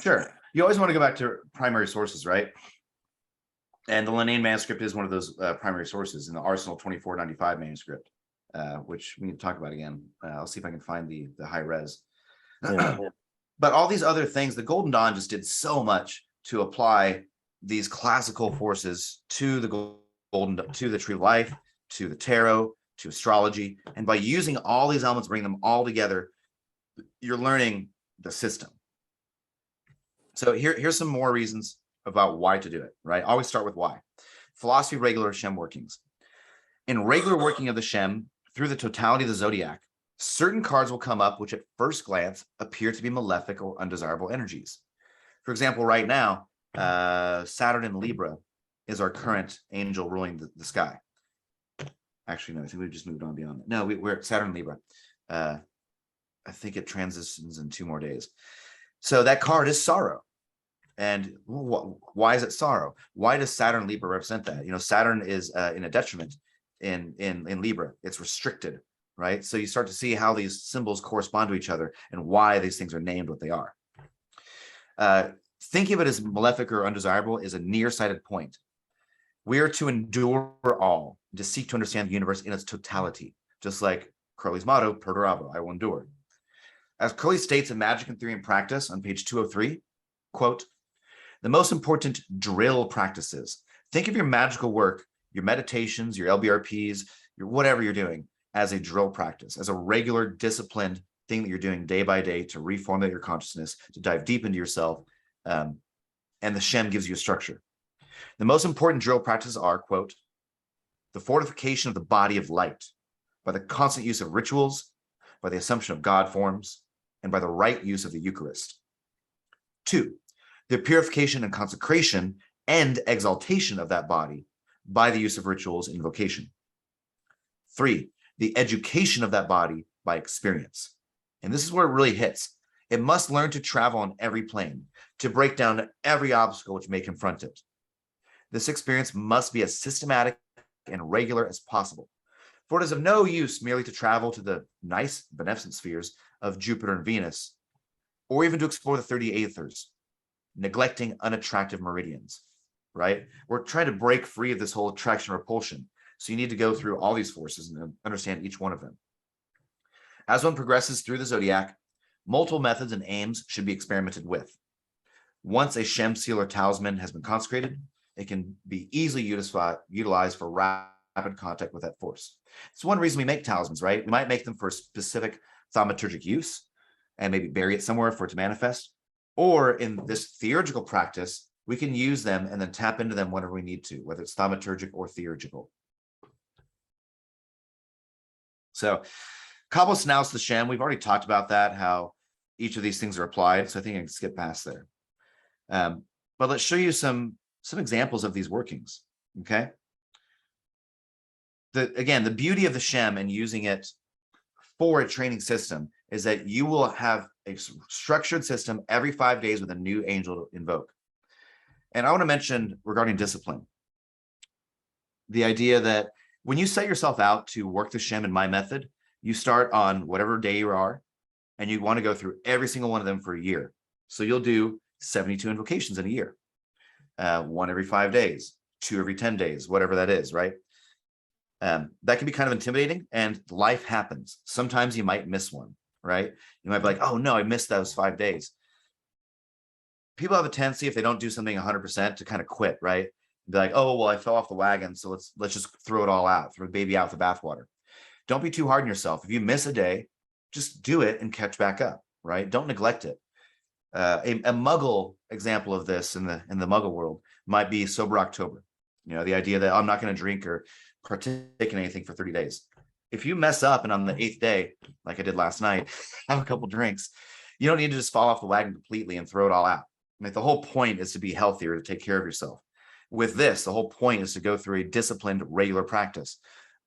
Sure. You always want to go back to primary sources, right? And the Lenain manuscript is one of those primary sources in the Arsenal 2495 manuscript, which we need to talk about again. I'll see if I can find the high res. Yeah. But all these other things, the Golden Dawn just did so much to apply these classical forces to the tree of life, to the tarot, to astrology. And by using all these elements, bring them all together, you're learning the system. So here's some more reasons about why to do it, right? Always start with why. Philosophy of regular Shem workings. In regular working of the Shem, through the totality of the zodiac, certain cards will come up which at first glance appear to be malefic or undesirable energies. For example, right now, Saturn in Libra is our current angel ruling the sky. Actually, no, I think we've just moved on beyond that. No, we're at Saturn in Libra. I think it transitions in 2 more days. So that card is sorrow. And why is it sorrow? Why does Saturn Libra represent that? You know, Saturn is in a detriment in Libra. It's restricted, right? So you start to see how these symbols correspond to each other and why these things are named what they are. Thinking of it as malefic or undesirable is a nearsighted point. We are to endure all, to seek to understand the universe in its totality, just like Crowley's motto, Perdurabo, I will endure. As Crowley states in Magic and Theory and Practice on page 203, quote, the most important drill practices. Think of your magical work, your meditations, your LBRPs, your whatever you're doing as a drill practice, as a regular disciplined thing that you're doing day by day to reformulate your consciousness, to dive deep into yourself. And the Shem gives you a structure. The most important drill practices are, quote, the fortification of the body of light by the constant use of rituals, by the assumption of God forms, and by the right use of the Eucharist. 2, the purification and consecration and exaltation of that body by the use of rituals and invocation. 3, the education of that body by experience. And this is where it really hits. It must learn to travel on every plane, to break down every obstacle which may confront it. This experience must be as systematic and regular as possible, for it is of no use merely to travel to the nice beneficent spheres of Jupiter and Venus, or even to explore the 30 aethers, neglecting unattractive meridians, right? We're trying to break free of this whole attraction repulsion. So you need to go through all these forces and understand each one of them. As one progresses through the zodiac, multiple methods and aims should be experimented with. Once a Shem seal or talisman has been consecrated, it can be easily utilized for rapid contact with that force. It's one reason we make talismans, right? We might make them for a specific thaumaturgic use and maybe bury it somewhere for it to manifest. Or in this theurgical practice, we can use them and then tap into them whenever we need to, whether it's thaumaturgic or theurgical. So Kabbalist analysis of the Shem, we've already talked about that, how each of these things are applied. So I think I can skip past there. But let's show you some examples of these workings, okay? Again, the beauty of the Shem and using it for a training system is that you will have a structured system every 5 days with a new angel to invoke. And I want to mention regarding discipline, the idea that when you set yourself out to work the Shem in my method, you start on whatever day you are, and you want to go through every single one of them for a year. So you'll do 72 invocations in a year, 1 every 5 days, 2 every 10 days, whatever that is, right? That can be kind of intimidating, and life happens. Sometimes you might miss one, right? You might be like, oh no, I missed those 5 days. People have a tendency, if they don't do something 100%, to kind of quit, right? Be like, oh, well, I fell off the wagon, so let's just throw it all out, throw the baby out with the bathwater. Don't be too hard on yourself. If you miss a day, just do it and catch back up, right? Don't neglect it. A Muggle example of this in the Muggle world might be Sober October. You know, the idea that I'm not going to drink or partake in anything for 30 days. If you mess up and on the 8th day, like I did last night, have a couple drinks, you don't need to just fall off the wagon completely and throw it all out. Like, the whole point is to be healthier, to take care of yourself. With this, the whole point is to go through a disciplined, regular practice.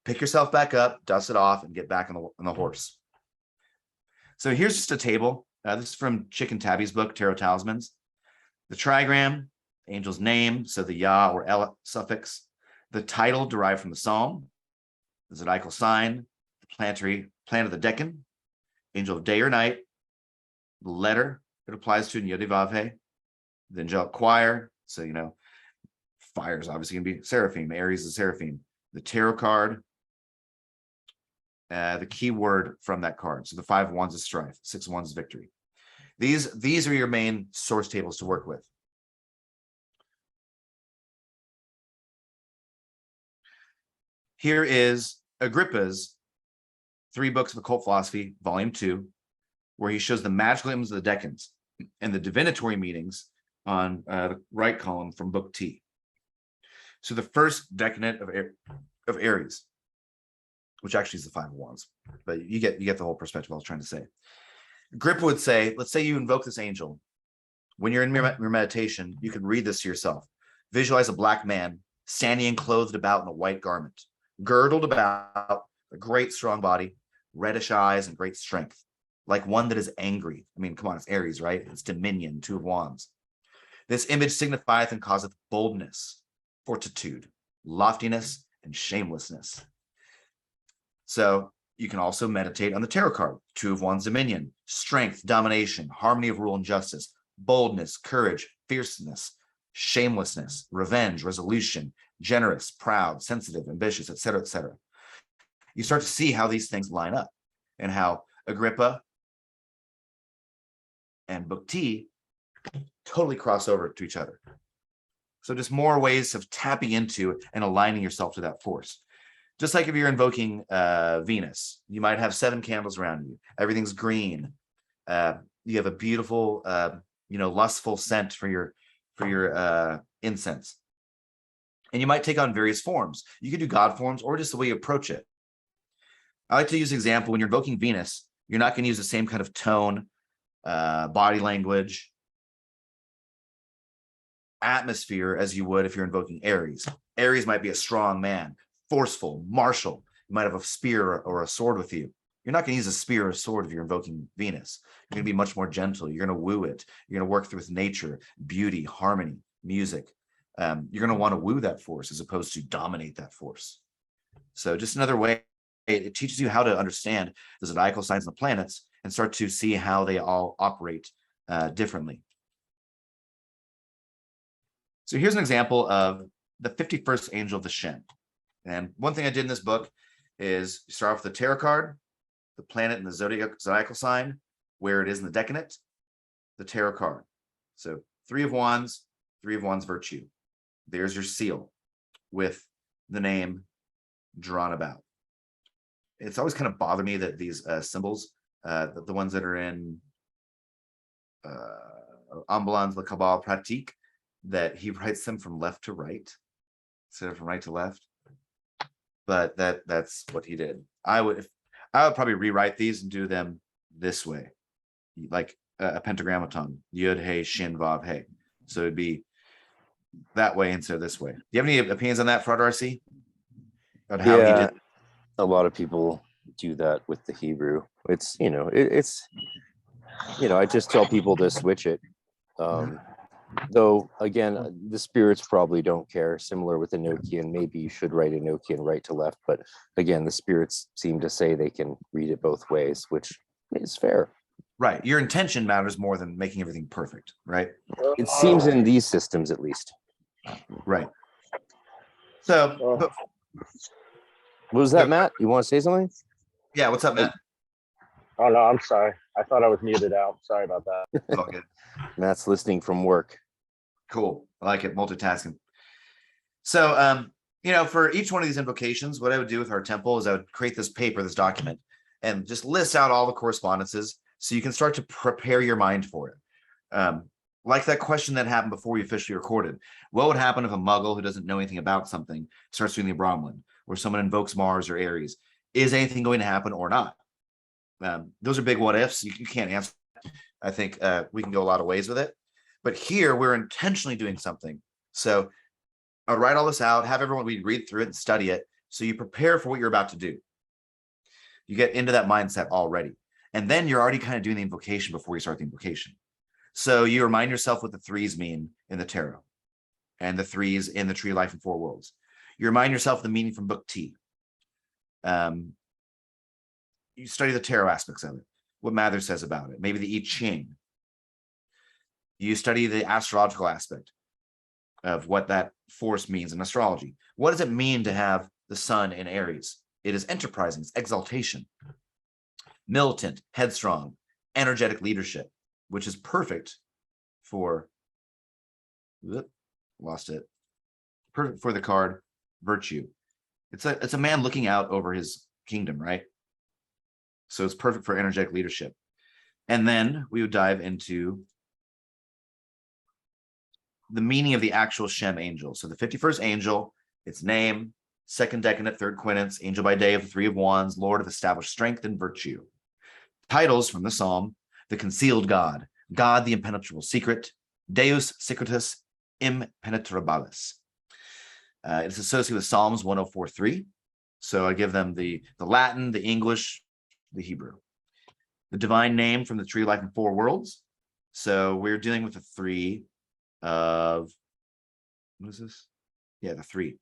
pick yourself back up, dust it off, and get back on the horse. So here's just a table. This is from Chicken Tabby's book, Tarot Talismans. The trigram, angel's name, so the Yah or El suffix, the title derived from the psalm, the zodiacal sign, the planet of the decan, angel of day or night, the letter it applies to in Yod-Vav-He, the angelic choir, so fire is obviously going to be seraphim, Aries is seraphim, the tarot card, the key word from that card. So the 5 wands is strife, 6 wands is victory. These are your main source tables to work with. Here is Agrippa's 3 books of occult philosophy, volume 2, where he shows the magical emblems of the decans and the divinatory meanings on the right column from book T. So the first decanate of Aries, which actually is the 5 of wands, but you get the whole perspective I was trying to say. Agrippa would say, let's say you invoke this angel. When you're in your meditation, you can read this to yourself. Visualize a black man standing and clothed about in a white garment, girdled about, a great strong body, reddish eyes, and great strength, like one that is angry. I mean, come on, it's Aries, right? It's dominion, 2 of wands. This image signifieth and causeth boldness, fortitude, loftiness, and shamelessness. So you can also meditate on the tarot card, 2 of wands, dominion, strength, domination, harmony of rule and justice, boldness, courage, fierceness, shamelessness, revenge, resolution, generous, proud, sensitive, ambitious, etc., etc. You start to see how these things line up and how Agrippa and book T totally cross over to each other. So just more ways of tapping into and aligning yourself to that force. Just like if you're invoking Venus, you might have 7 candles around you. Everything's green. You have a beautiful, lustful scent for your incense. And you might take on various forms. You can do God forms or just the way you approach it. I like to use an example. When you're invoking Venus, you're not going to use the same kind of tone, body language, atmosphere as you would if you're invoking Aries. Aries might be a strong man, forceful, martial. You might have a spear or a sword with you. You're not going to use a spear or a sword if you're invoking Venus. You're going to be much more gentle. You're going to woo it. You're going to work with nature, beauty, harmony, music. You're going to want to woo that force as opposed to dominate that force. So just another way, it teaches you how to understand the zodiacal signs and the planets and start to see how they all operate differently. So here's an example of the 51st angel of the Shem. And one thing I did in this book is start off with the tarot card, the planet and the zodiacal sign, where it is in the decanate, the tarot card. So 3 of wands virtue. There's your seal with the name drawn about. It's always kind of bothered me that these symbols, the ones that are in Ambalans, the Kabbalah Pratique, that he writes them from left to right instead of from right to left. But that's what he did. I would probably rewrite these and do them this way, like a pentagrammaton, Yud He Shin Vav He. So it'd be that way instead of this way. Do you have any opinions on that, Frater RC? On how he did? A lot of people do that with the Hebrew. It's I just tell people to switch it. Though again, the spirits probably don't care. Similar with Enochian, maybe you should write Enochian right to left, but again, the spirits seem to say they can read it both ways, which is fair. Right. Your intention matters more than making everything perfect, right? It seems in these systems, at least. Right. So, what was that, Matt? You want to say something? Yeah. What's up, Matt? Oh no, I'm sorry. I thought I was muted out. Sorry about that. It's all good. Matt's listening from work. Cool. I like it. Multitasking. So, for each one of these invocations, what I would do with our temple is I would create this paper, this document, and just list out all the correspondences so you can start to prepare your mind for it. Like that question that happened before we officially recorded. What would happen if a muggle who doesn't know anything about something starts doing the Brahman, or someone invokes Mars or Aries? Is anything going to happen or not? Those are big what ifs. You can't answer. I think we can go a lot of ways with it. But here we're intentionally doing something. So I'll write all this out, have everyone, we read through it and study it So you prepare for what you're about to do. You get into that mindset already. And then you're already kind of doing the invocation before you start the invocation. So you remind yourself what the threes mean in the tarot and the threes in the Tree of Life and Four Worlds. You remind yourself the meaning from Book T. You study the tarot aspects of it, what Mather says about it, maybe the I Ching. You study the astrological aspect of what that force means in astrology. What does it mean to have the sun in Aries? It is enterprising, it's exaltation, militant, headstrong, energetic leadership, which is perfect for, lost it, perfect for the card virtue. It's a man looking out over his kingdom, right? So it's perfect for energetic leadership. And then we would dive into the meaning of the actual Shem angel. So the 51st angel, its name, second decadent, third quinance, angel by day of the Three of Wands, Lord of established strength and virtue. Titles from the Psalm: the concealed God, God the impenetrable secret, Deus secretus impenetrabilis. It's associated with Psalms 104:3. So I give them the Latin, the English, the Hebrew. The divine name from the Tree of Life and Four Worlds. So we're dealing with the three of, what is this? Yeah, the three.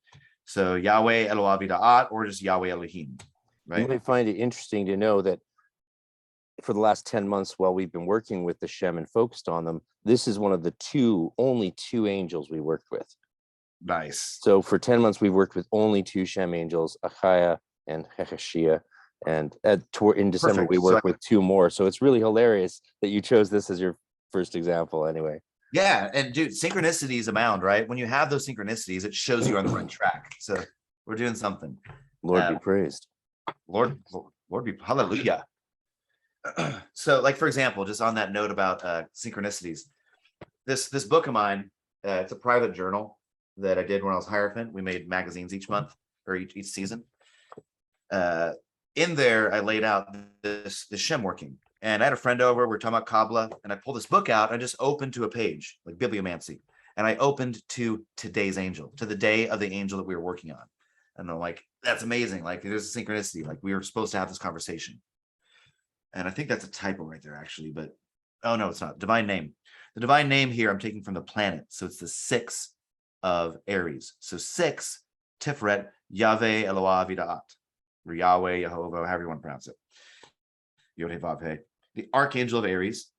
So Yahweh Eloah Vida'at, or just Yahweh Elohim, right? You might find it interesting to know that for the last 10 months while we've been working with the Shem and focused on them, this is one of the only two angels we worked with. Nice. So for 10 months, we've worked with only two Shem angels, Achaya and Hechashia. And in December, Perfect. we worked with two more. So it's really hilarious that you chose this as your first example anyway. Yeah, and dude, synchronicities abound, right? When you have those synchronicities, it shows you're on the right track. So we're doing something. Lord be praised. Lord be hallelujah. So, like, for example, just on that note about synchronicities, this book of mine, it's a private journal that I did when I was Hierophant. We made magazines each month or each season. In there, I laid out the Shem working. And I had a friend over, we were talking about Kabbalah, and I pulled this book out. I just opened to a page, like bibliomancy. And I opened to today's angel, to the day of the angel that we were working on. And I'm like, that's amazing. Like, there's a synchronicity. Like, we were supposed to have this conversation. And I think that's a typo right there, actually. But, oh, no, it's not. Divine name. The divine name here I'm taking from the planet. So it's the 6 of Aries. So 6, Tiferet, Yahweh Eloah Vida'at. Or Yahweh, Yehovah, however you want to pronounce it. Yod-Heh-Vav-Heh. The archangel of Aries.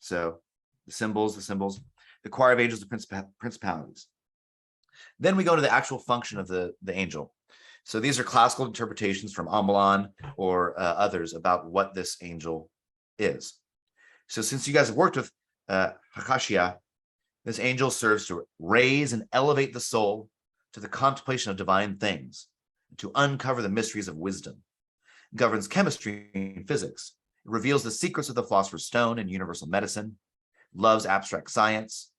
So the symbols, the choir of angels, the principalities. Then we go to the actual function of the angel. So these are classical interpretations from Ambalan or others about what this angel is. So since you guys have worked with Hakashia, this angel serves to raise and elevate the soul to the contemplation of divine things, to uncover the mysteries of wisdom. It governs chemistry and physics. It reveals the secrets of the philosopher's stone and universal medicine, loves abstract science,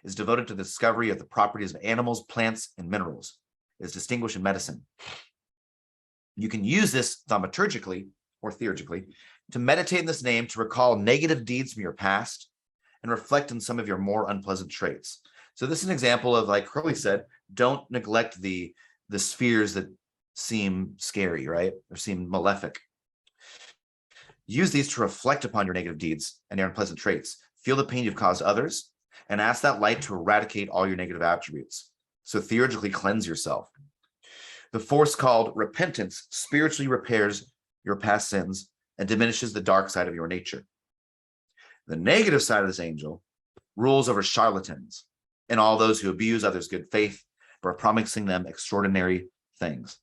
is devoted to the discovery of the properties of animals, plants, and minerals, is distinguished in medicine. You can use this thaumaturgically or theurgically to meditate in this name to recall negative deeds from your past and reflect on some of your more unpleasant traits. So this is an example of, like Curly said, don't neglect the spheres that seem scary, right? Or seem malefic. Use these to reflect upon your negative deeds and your unpleasant traits. Feel the pain you've caused others and ask that light to eradicate all your negative attributes. So theurgically cleanse yourself. The force called repentance spiritually repairs your past sins and diminishes the dark side of your nature. The negative side of this angel rules over charlatans and all those who abuse others' good faith by promising them extraordinary things.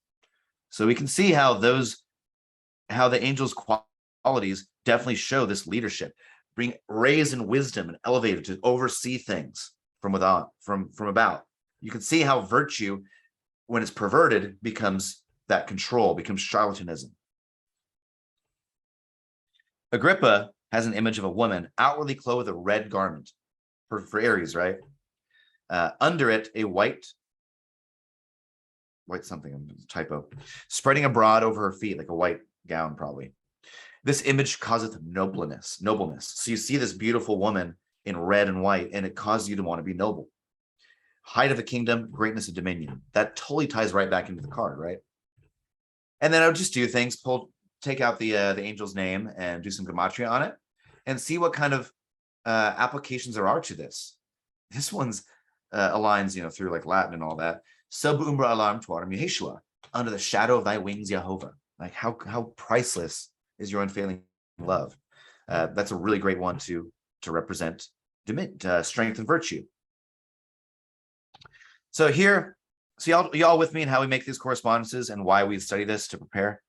So we can see how the angel's qualities definitely show this leadership, bring raise in wisdom and elevated to oversee things from without, from about. You can see how virtue, when it's perverted, becomes that control, becomes charlatanism. Agrippa has an image of a woman outwardly clothed with a red garment for Aries, right? Under it, a white something, typo, spreading abroad over her feet like a white gown, probably. This image causeth nobleness. So you see this beautiful woman in red and white, and it causes you to want to be noble. height of a kingdom, greatness of dominion. That totally ties right back into the card, right? And then I would just do things, take out the angel's name and do some gematria on it and see what kind of applications there are to this. This one's aligns, through like Latin and all that. Sub umbra alarm tuarum Yeshua, under the shadow of thy wings, Jehovah. Like how priceless is your unfailing love. That's a really great one to represent strength and virtue. So here, so y'all with me in how we make these correspondences and why we study this to prepare?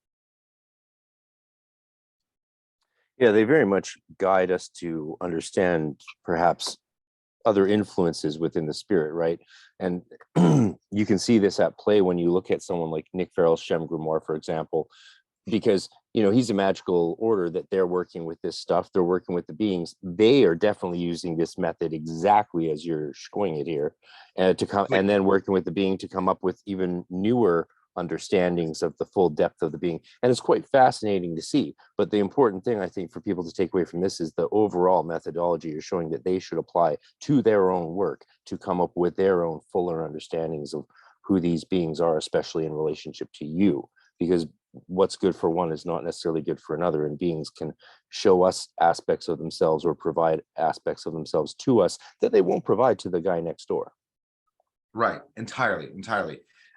Yeah, they very much guide us to understand perhaps other influences within the spirit, right? And you can see this at play when you look at someone like Nick Farrell's Shem Grimoire, for example, because he's a magical order that they're working with this stuff. They're working with the beings. They are definitely using this method exactly as you're showing it here, and then working with the being to come up with even newer understandings of the full depth of the being. And it's quite fascinating to see. But the important thing I think for people to take away from this is the overall methodology you're showing that they should apply to their own work to come up with their own fuller understandings of who these beings are, especially in relationship to you, because what's good for one is not necessarily good for another, and beings can show us aspects of themselves or provide aspects of themselves to us that they won't provide to the guy next door. Right, entirely.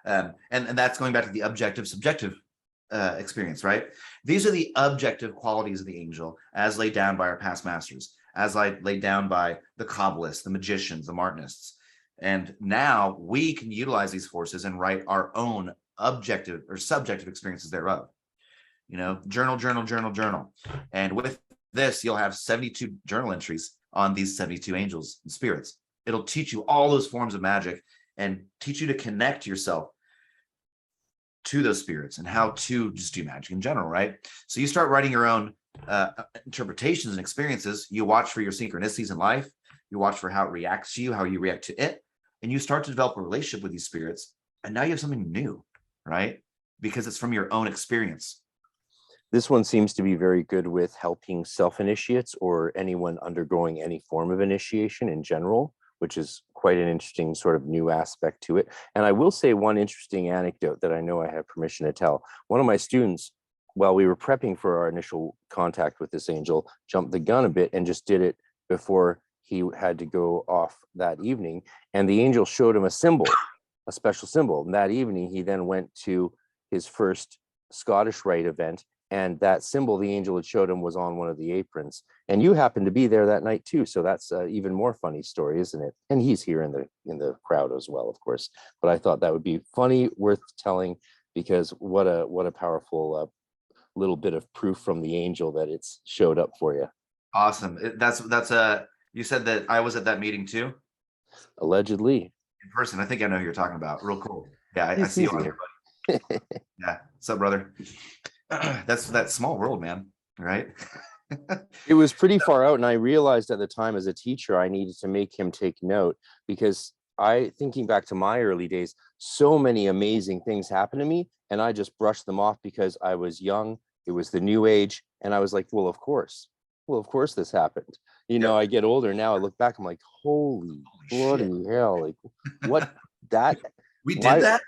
And that's going back to the objective subjective experience, right? These are the objective qualities of the angel as laid down by our past masters, as laid down by the Kabbalists, the magicians, the Martinists. And now we can utilize these forces and write our own objective or subjective experiences thereof. Journal. And with this, you'll have 72 journal entries on these 72 angels and spirits. It'll teach you all those forms of magic and teach you to connect yourself to those spirits and how to just do magic in general, right? So you start writing your own interpretations and experiences. You watch for your synchronicities in life. You watch for how it reacts to you, how you react to it. And you start to develop a relationship with these spirits. And now you have something new, right? Because it's from your own experience. This one seems to be very good with helping self-initiates or anyone undergoing any form of initiation in general, which is quite an interesting sort of new aspect to it. And I will say one interesting anecdote that I know I have permission to tell. One of my students, while we were prepping for our initial contact with this angel, jumped the gun a bit and just did it before he had to go off that evening. And the angel showed him a symbol, a special symbol. And that evening, he then went to his first Scottish Rite event. And that symbol the angel had showed him was on one of the aprons. And you happened to be there that night too. So that's even more funny story, isn't it? And he's here in the crowd as well, of course. But I thought that would be funny, worth telling, because what a powerful little bit of proof from the angel that it's showed up for you. Awesome. That's you said that I was at that meeting too? Allegedly. In person. I think I know who you're talking about. Real cool. Yeah, I see you on here, buddy. Yeah. What's up, brother? That's that small world, man. Right? It was pretty far out, and I realized at the time as a teacher I needed to make him take note, because thinking back to my early days, so many amazing things happened to me and I just brushed them off because I was young. It was the new age, and I was like, well, of course this happened. I get older now, I look back, I'm like, holy bloody hell, like what that we did that.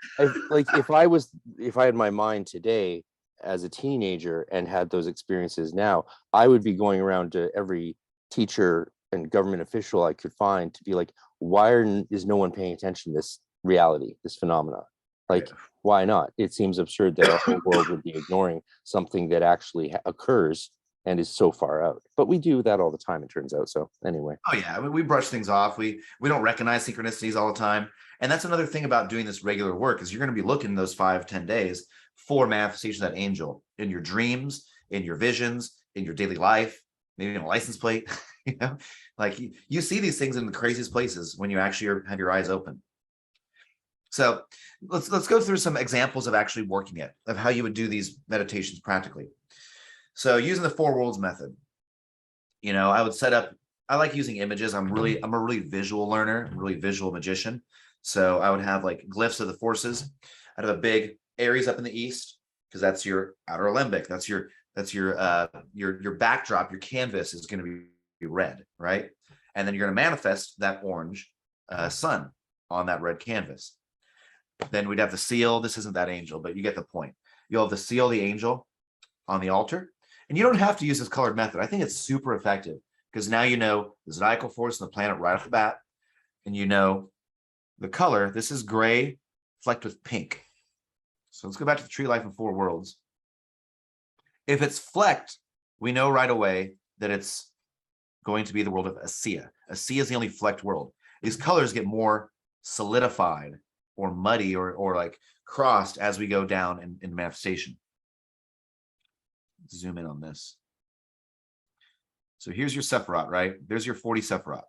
If I had my mind today as a teenager and had those experiences now, I would be going around to every teacher and government official I could find to be like, why is no one paying attention to this reality, this phenomena? Like, why not? It seems absurd that our whole world would be ignoring something that actually occurs and is so far out. But we do that all the time, it turns out. So anyway. Oh yeah, I mean, we brush things off. We don't recognize synchronicities all the time. And that's another thing about doing this regular work, is you're going to be looking those 5-10 days for manifestations of that angel in your dreams, in your visions, in your daily life, maybe in a license plate. Like you see these things in the craziest places when you actually have your eyes open. So let's go through some examples of actually working it, of how you would do these meditations practically. So using the 4 worlds method, I would set up, I like using images. I'm a really visual learner, I'm a really visual magician. So I would have like glyphs of the forces. I'd have a big Aries up in the east, because that's your outer alembic. That's your backdrop. Your canvas is going to be red, right? And then you're going to manifest that orange sun on that red canvas. Then we'd have the seal. This isn't that angel, but you get the point. You'll have the seal, the angel on the altar. And you don't have to use this colored method. I think it's super effective because now you know the zodiacal force and the planet right off the bat. And you know the color. This is gray flecked with pink. So let's go back to the tree life in 4 worlds. If it's flecked, we know right away that it's going to be the world of Asiya. Asiya is the only flecked world. These colors get more solidified or muddy or like crossed as we go down in manifestation. Let's zoom in on this. So here's your Sephiroth, right? There's your 40 Sephiroth.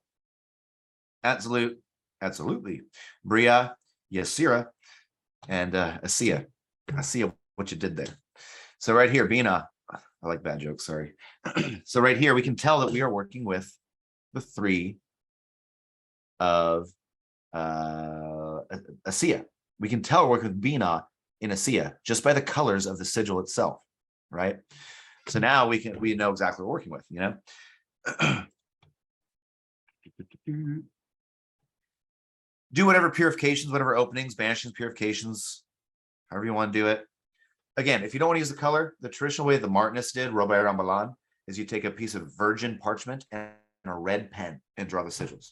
Absolutely. Bria, Yasira, and Asiya. Asiya, what you did there. So right here, Bina, I like bad jokes, sorry. So right here, we can tell that we are working with the 3 of Asiya. We can tell we're working with Bina in Asiya just by the colors of the sigil itself, right? So now we know exactly what we're working with, you know? Do whatever purifications, whatever openings, banishings, purifications, however you want to do it. Again, if you don't want to use the color, the traditional way the Martinists did, Robert Rambalan, is you take a piece of virgin parchment and a red pen and draw the sigils.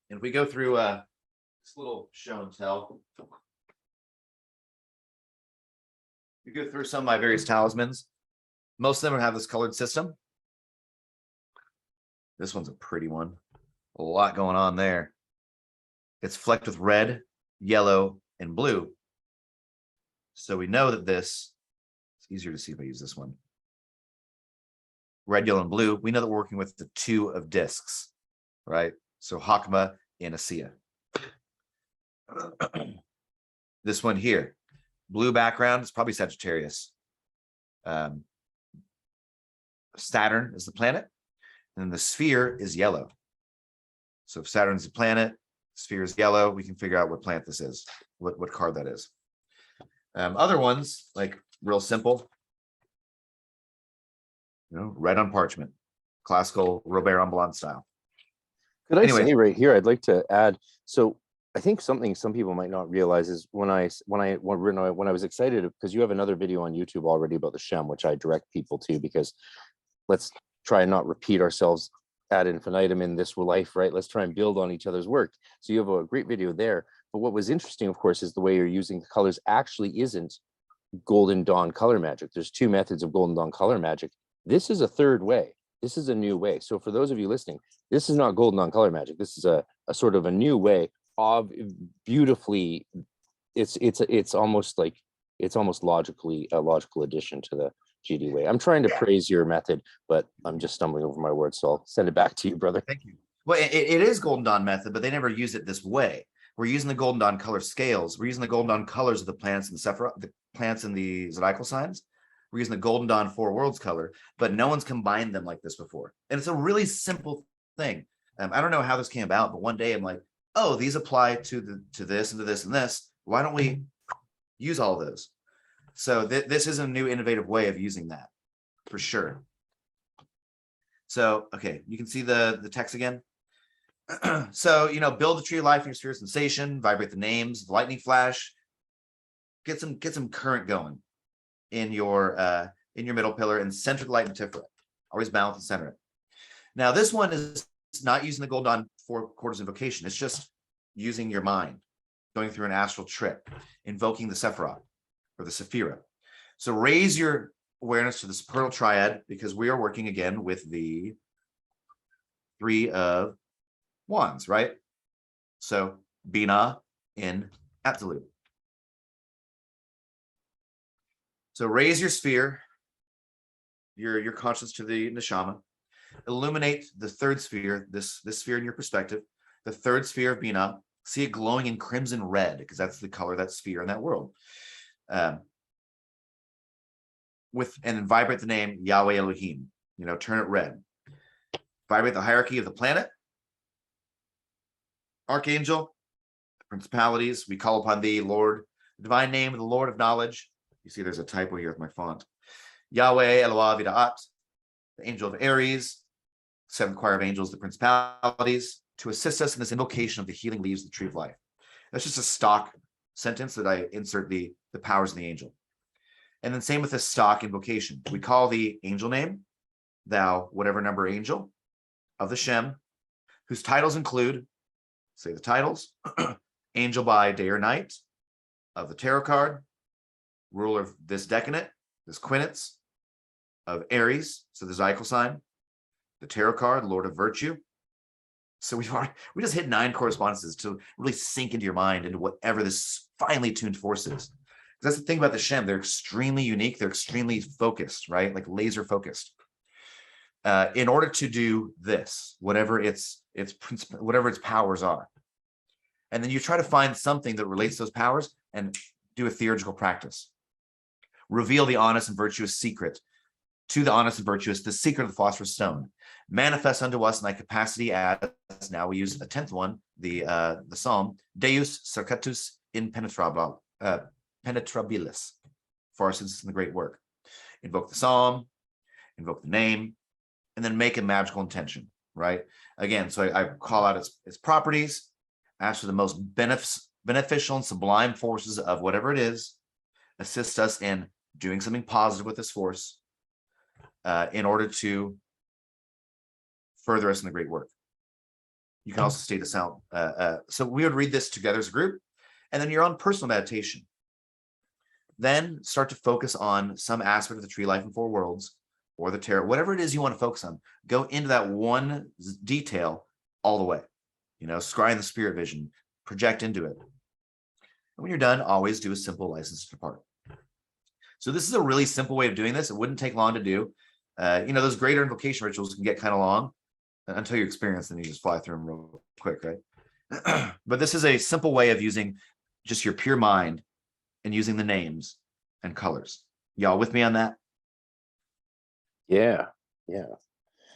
And if we go through this little show and tell, we go through some of my various talismans. Most of them have this colored system. This one's a pretty one. A lot going on there. It's flecked with red, yellow, and blue. So we know that it's easier to see if I use this one. Red, yellow, and blue. We know that we're working with the 2 of discs, right? So Hakma and Asiya. This one here, blue background, it's probably Sagittarius. Saturn is the planet, and then the sphere is yellow. So if Saturn is the planet, sphere is yellow, we can figure out what planet this is, what card that is. Other ones, like real simple, you know, red on parchment, classical Robert Rambalan style. Could I say right here, I'd like to add, so I think something some people might not realize is when I was excited, because you have another video on YouTube already about the Shem, which I direct people to, because let's try and not repeat ourselves ad infinitum in this life, right? Let's try and build on each other's work. So you have a great video there. But what was interesting, of course, is the way you're using the colors actually isn't Golden Dawn color magic. There's 2 methods of Golden Dawn color magic. This is a 3rd way. This is a new way. So for those of you listening, this is not Golden Dawn color magic. This is a sort of a new way of beautifully. It's almost logically a logical addition to the GD way. I'm trying to praise your method, but I'm just stumbling over my words. So I'll send it back to you, brother. Thank you. Well, it is Golden Dawn method, but they never use it this way. We're using the Golden Dawn color scales. We're using the Golden Dawn colors of the planets and the Sephiroth, the planets and the zodiacal signs. We're using the Golden Dawn 4 worlds color, but no one's combined them like this before. And it's a really simple thing. I don't know how this came about, but one day I'm like, oh, these apply to this and to this and this. Why don't we use all of those? So this is a new innovative way of using that for sure. So, okay, you can see the text again. So, you know, build the tree of life in your sphere of sensation, vibrate the names, lightning flash, get some current going in your middle pillar and center the light in Tiferet. Always balance and center it. Now, this one is not using the Golden Dawn 4 quarters invocation. It's just using your mind, going through an astral trip, invoking the Sephiroth or the Sephira. So raise your awareness to the supernal triad, because we are working again with the 3 of Wands, right? So Bina in Absolute. So raise your sphere, your conscience to the neshama. Illuminate the 3rd sphere, this sphere in your perspective, the 3rd sphere of Bina. See it glowing in crimson red, because that's the color of that sphere in that world. And then vibrate the name Yahweh Elohim. You know, turn it red. Vibrate the hierarchy of the planet, archangel, principalities. We call upon thee, Lord, the divine name of the Lord of knowledge. You see, there's a typo here with my font. Yahweh Eloah Vidaat, the angel of Aries, 7th choir of angels, the principalities. to assist us in this invocation of the healing leaves of the tree of life. That's just a stock sentence that I insert the powers of the angel. And then same with the stock invocation. We call the angel name, thou whatever number angel of the Shem, whose titles include, say the titles, angel by day or night of the tarot card, ruler of this decadent, this quinets of Aries, so the zodiacal sign, the tarot card, Lord of Virtue. So we just hit 9 correspondences to really sink into your mind into whatever this finely tuned force is. That's the thing about the Shem. They're extremely unique. They're extremely focused, right? Like laser focused. In order to do this, whatever its powers are. And then you try to find something that relates to those powers and do a theurgical practice. Reveal the honest and virtuous secret to the honest and virtuous, the secret of the philosopher's stone. Manifest unto us in thy capacity as, now we use a 10th one, the Psalm, Deus Sarcatus impenetrabilis, for our citizens in the great work. Invoke the Psalm, invoke the name, and then make a magical intention, right? Again, so I call out its properties, ask for the most beneficial and sublime forces of whatever it is, assist us in doing something positive with this force in order to further us in the great work. You can also state this out. So we would read this together as a group, and then your own personal meditation. Then start to focus on some aspect of the tree life and 4 worlds, or the tarot, whatever it is you want to focus on. Go into that one detail all the way. Scrying the spirit vision, project into it. And when you're done, always do a simple license to depart. So this is a really simple way of doing this. It wouldn't take long to do. Those greater invocation rituals can get kind of long until you experience them. You just fly through them real quick, right? But this is a simple way of using just your pure mind and using the names and colors. Y'all with me on that? Yeah.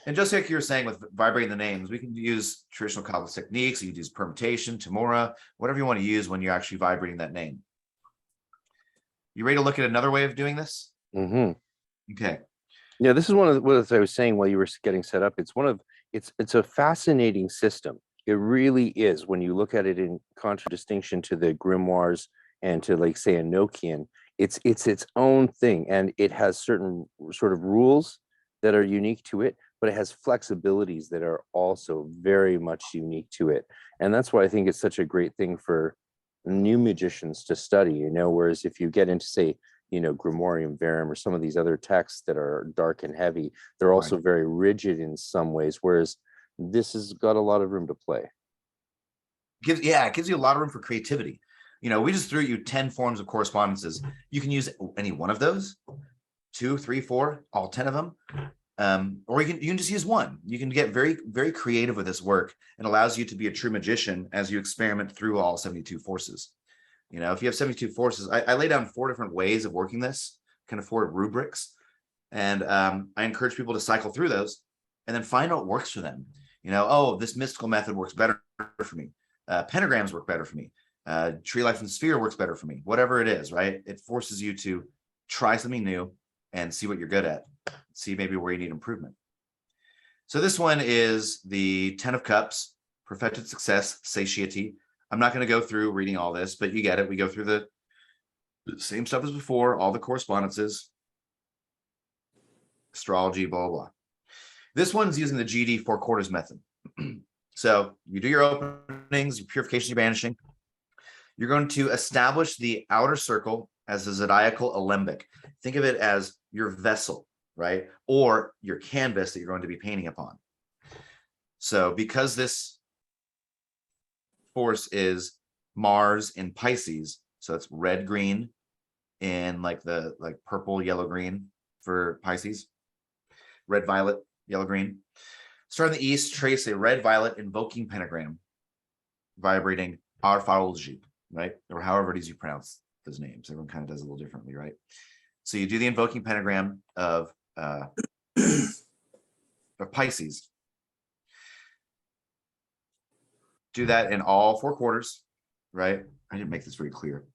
And just like you were saying with vibrating the names, we can use traditional Kabbalistic techniques. You can use permutation, Tamora, whatever you want to use when you're actually vibrating that name. You ready to look at another way of doing this? Mm-hmm. Okay. Yeah, this is one of the, what I was saying while you were getting set up. It's a fascinating system. It really is when you look at it in contradistinction to the grimoires and to, like, say, Enochian. It's its own thing, and it has certain sort of rules that are unique to it, but it has flexibilities that are also very much unique to it. And that's why I think it's such a great thing for new magicians to study, whereas if you get into, say, Memoriam, Verum, or some of these other texts that are dark and heavy, they're also very rigid in some ways, whereas this has got a lot of room to play. It gives you a lot of room for creativity. We just threw you 10 forms of correspondences. You can use any one of those, 2, 3, 4, all 10 of them. Or you can just use one. You can get very, very creative with this work. It allows you to be a true magician as you experiment through all 72 forces. If you have 72 forces, I lay down 4 different ways of working this, kind of 4 rubrics. And I encourage people to cycle through those and then find out what works for them. This mystical method works better for me. Pentagrams work better for me. Tree life and sphere works better for me. Whatever it is, right? It forces you to try something new and see what you're good at. See maybe where you need improvement. So this one is the 10 of Cups, perfected success, satiety. I'm not going to go through reading all this, but you get it. We go through the same stuff as before, all the correspondences, astrology, blah, blah, blah. This one's using the GD 4 quarters method. So you do your openings, your purification, your banishing. You're going to establish the outer circle as a zodiacal alembic. Think of it as your vessel, right? Or your canvas that you're going to be painting upon. So because this force is Mars in Pisces, so it's red, green, in like purple, yellow, green for Pisces, red, violet, yellow, green. Start in the east, trace a red, violet invoking pentagram, vibrating Astrology, right? Or however it is you pronounce those names. Everyone kind of does it a little differently, right? So you do the invoking pentagram of Pisces. Do that in all 4 quarters, right? I didn't make this very clear.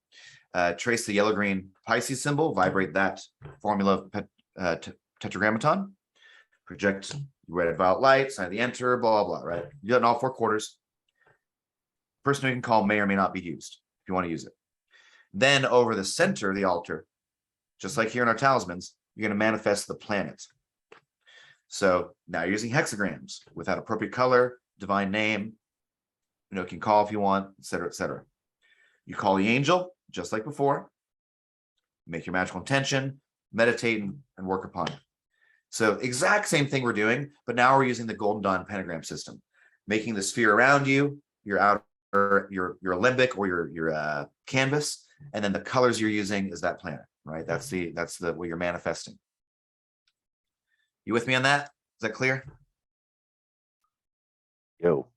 Trace the yellow-green Pisces symbol, vibrate that formula of tetragrammaton, project red violet light, sign of the enter, blah, blah, blah, right? You do it in all 4 quarters. Person you can call may or may not be used if you want to use it. Then over the center of the altar, just like here in our talismans, you're going to manifest the planet. So now you're using hexagrams with that appropriate color, divine name, you can call if you want, etc., etc. You call the angel, just like before, make your magical intention, meditate and work upon it. So exact same thing we're doing, but now we're using the Golden Dawn pentagram system, making the sphere around you, your outer, your limbic or your canvas, and then the colors you're using is that planet, right? That's the what you're manifesting. You with me on that? Is that clear? Yo.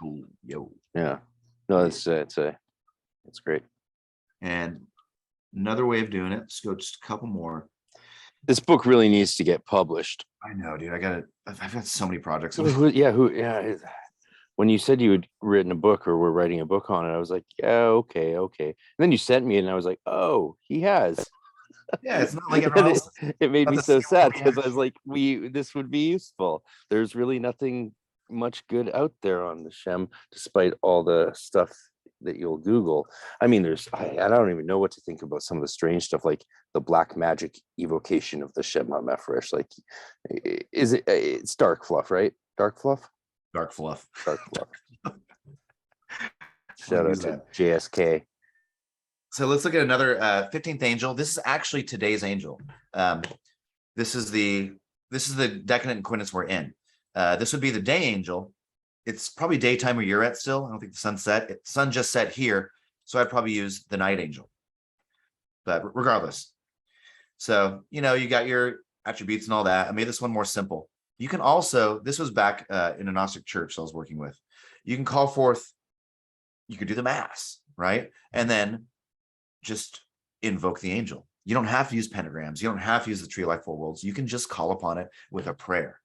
Cool. Yo. Yeah. No, it's great. And another way of doing it, let's go just a couple more. This book really needs to get published. I know, dude. I've got so many projects. When you said you had written a book or were writing a book on it, I was like, yeah, okay. And then you sent me it and I was like, oh, he has. Yeah, it's not like everyone else. It made me so sad because I was like, this would be useful. There's really nothing much good out there on the Shem, despite all the stuff that you'll Google. I mean, I don't even know what to think about some of the strange stuff, like the black magic evocation of the Shem HaMephorash. Like, it's dark fluff, right? Dark fluff. Dark fluff. Shout out to JSK. So let's look at another 15th angel. This is actually today's angel. This is the decadent quintus we're in. This would be the day angel. It's probably daytime where you're at still. I don't think the sun's set. Sun just set here, so I'd probably use the night angel. But regardless, so you got your attributes and all that. I made this one more simple. You can also, this was back in a Gnostic church I was working with. You can call forth, you could do the mass, right? And then just invoke the angel. You don't have to use pentagrams. You don't have to use the tree of life 4 worlds. You can just call upon it with a prayer,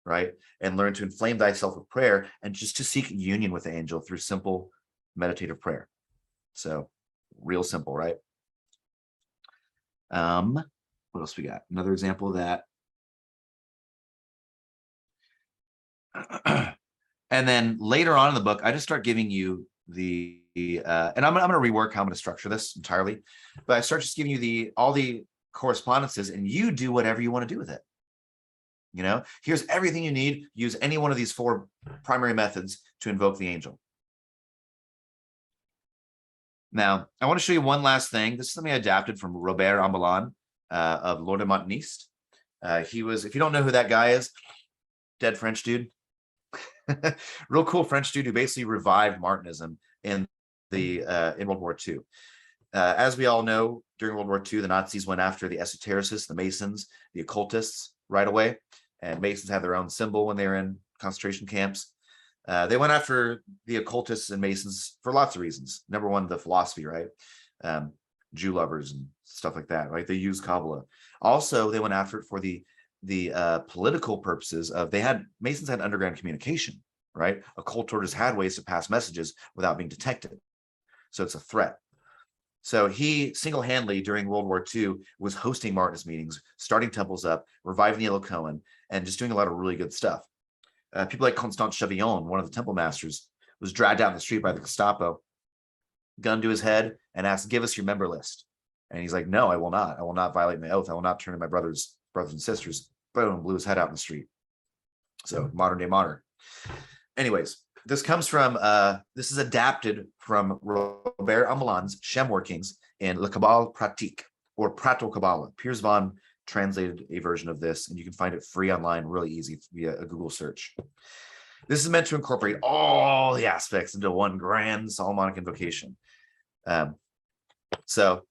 right? And learn to inflame thyself with prayer and just to seek union with the angel through simple meditative prayer. So real simple, right? What else we got? Another example of that. And then later on in the book, I just start giving you and I'm going to rework how I'm going to structure this entirely, but I start just giving you all the correspondences, and you do whatever you want to do with it. Here's everything you need. Use any one of these 4 primary methods to invoke the angel. Now, I want to show you one last thing. This is something I adapted from Robert Ambalan of Lord of Martinist. He was, if you don't know who that guy is, dead French dude. Real cool French dude who basically revived Martinism in World War II. As we all know, during World War II, the Nazis went after the esotericists, the Masons, the occultists right away. And Masons had their own symbol when they were in concentration camps. They went after the occultists and Masons for lots of reasons. Number one, the philosophy, right? Jew lovers and stuff like that, right? They used Kabbalah. Also, they went after it for the political purposes of Masons had underground communication, right? Occult orders had ways to pass messages without being detected. So it's a threat. So he single-handedly during World War II was hosting Martinist meetings, starting temples up, reviving the Yellow Cohen, and just doing a lot of really good stuff. People like Constant Chevillon, one of the temple masters, was dragged out in the street by the Gestapo, gun to his head, and asked, "Give us your member list." And he's like, "No, I will not. I will not violate my oath. I will not turn to my brothers and sisters." Boom, blew his head out in the street. So modern day martyr. Anyways, this comes from, this is adapted from Robert Ambalan's Shem workings in Le Kabbal Pratique, or Prato Kabbalah. Piers Vaughan translated a version of this, and you can find it free online, really easy via a Google search. This is meant to incorporate all the aspects into one grand Solomonic invocation. So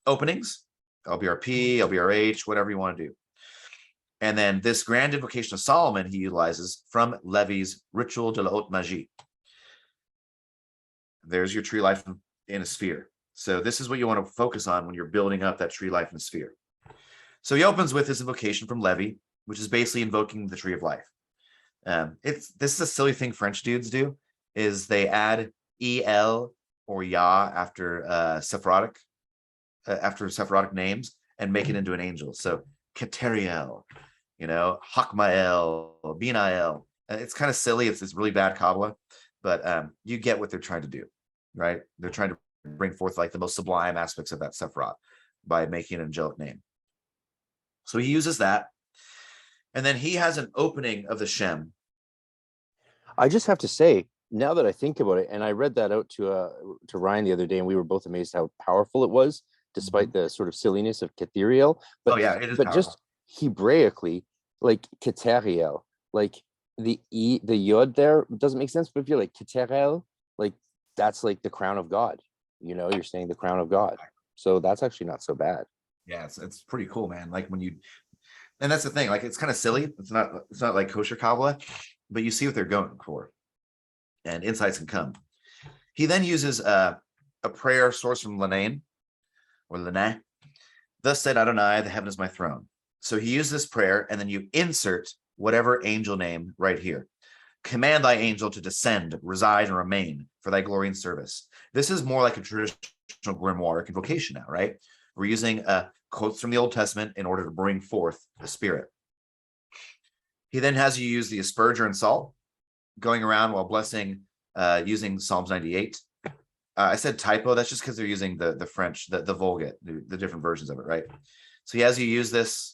openings, LBRP, LBRH, whatever you want to do. And then this grand invocation of Solomon he utilizes from Levy's Ritual de la Haute Magie. There's your tree life in a sphere. So this is what you want to focus on when you're building up that tree life in a sphere. So he opens with this invocation from Levy, which is basically invoking the tree of life. This is a silly thing French dudes do, is they add el or ya after Sephirotic names and make it into an angel. So Kateriel, Hakmael, Binael. It's kind of silly. It's really bad Kabbalah, but you get what they're trying to do, right? They're trying to bring forth like the most sublime aspects of that Sephiroth by making an angelic name. So he uses that. And then he has an opening of the Shem. I just have to say, now that I think about it, and I read that out to Ryan the other day, and we were both amazed how powerful it was, despite the sort of silliness of Kathiriel. But yeah, it is but powerful. just Hebraically, like Keteriel, like the yod there doesn't make sense. But if you're like Keterel, like that's like the crown of God. You're saying the crown of God. So that's actually not so bad. Yeah, it's pretty cool, man. Like and that's the thing. Like it's kind of silly. It's not like kosher Kabbalah, but you see what they're going for, and insights can come. He then uses a prayer sourced from Lenain or Lenah. Thus said Adonai, the heaven is my throne. So he used this prayer, and then you insert whatever angel name right here. Command thy angel to descend, reside, and remain for thy glory and service. This is more like a traditional grimoire invocation now, right? We're using quotes from the Old Testament in order to bring forth the Spirit. He then has you use the asperger and salt, going around while blessing, using Psalms 98. I said typo. That's just because they're using the French, the Vulgate, the different versions of it, right? So he has you use this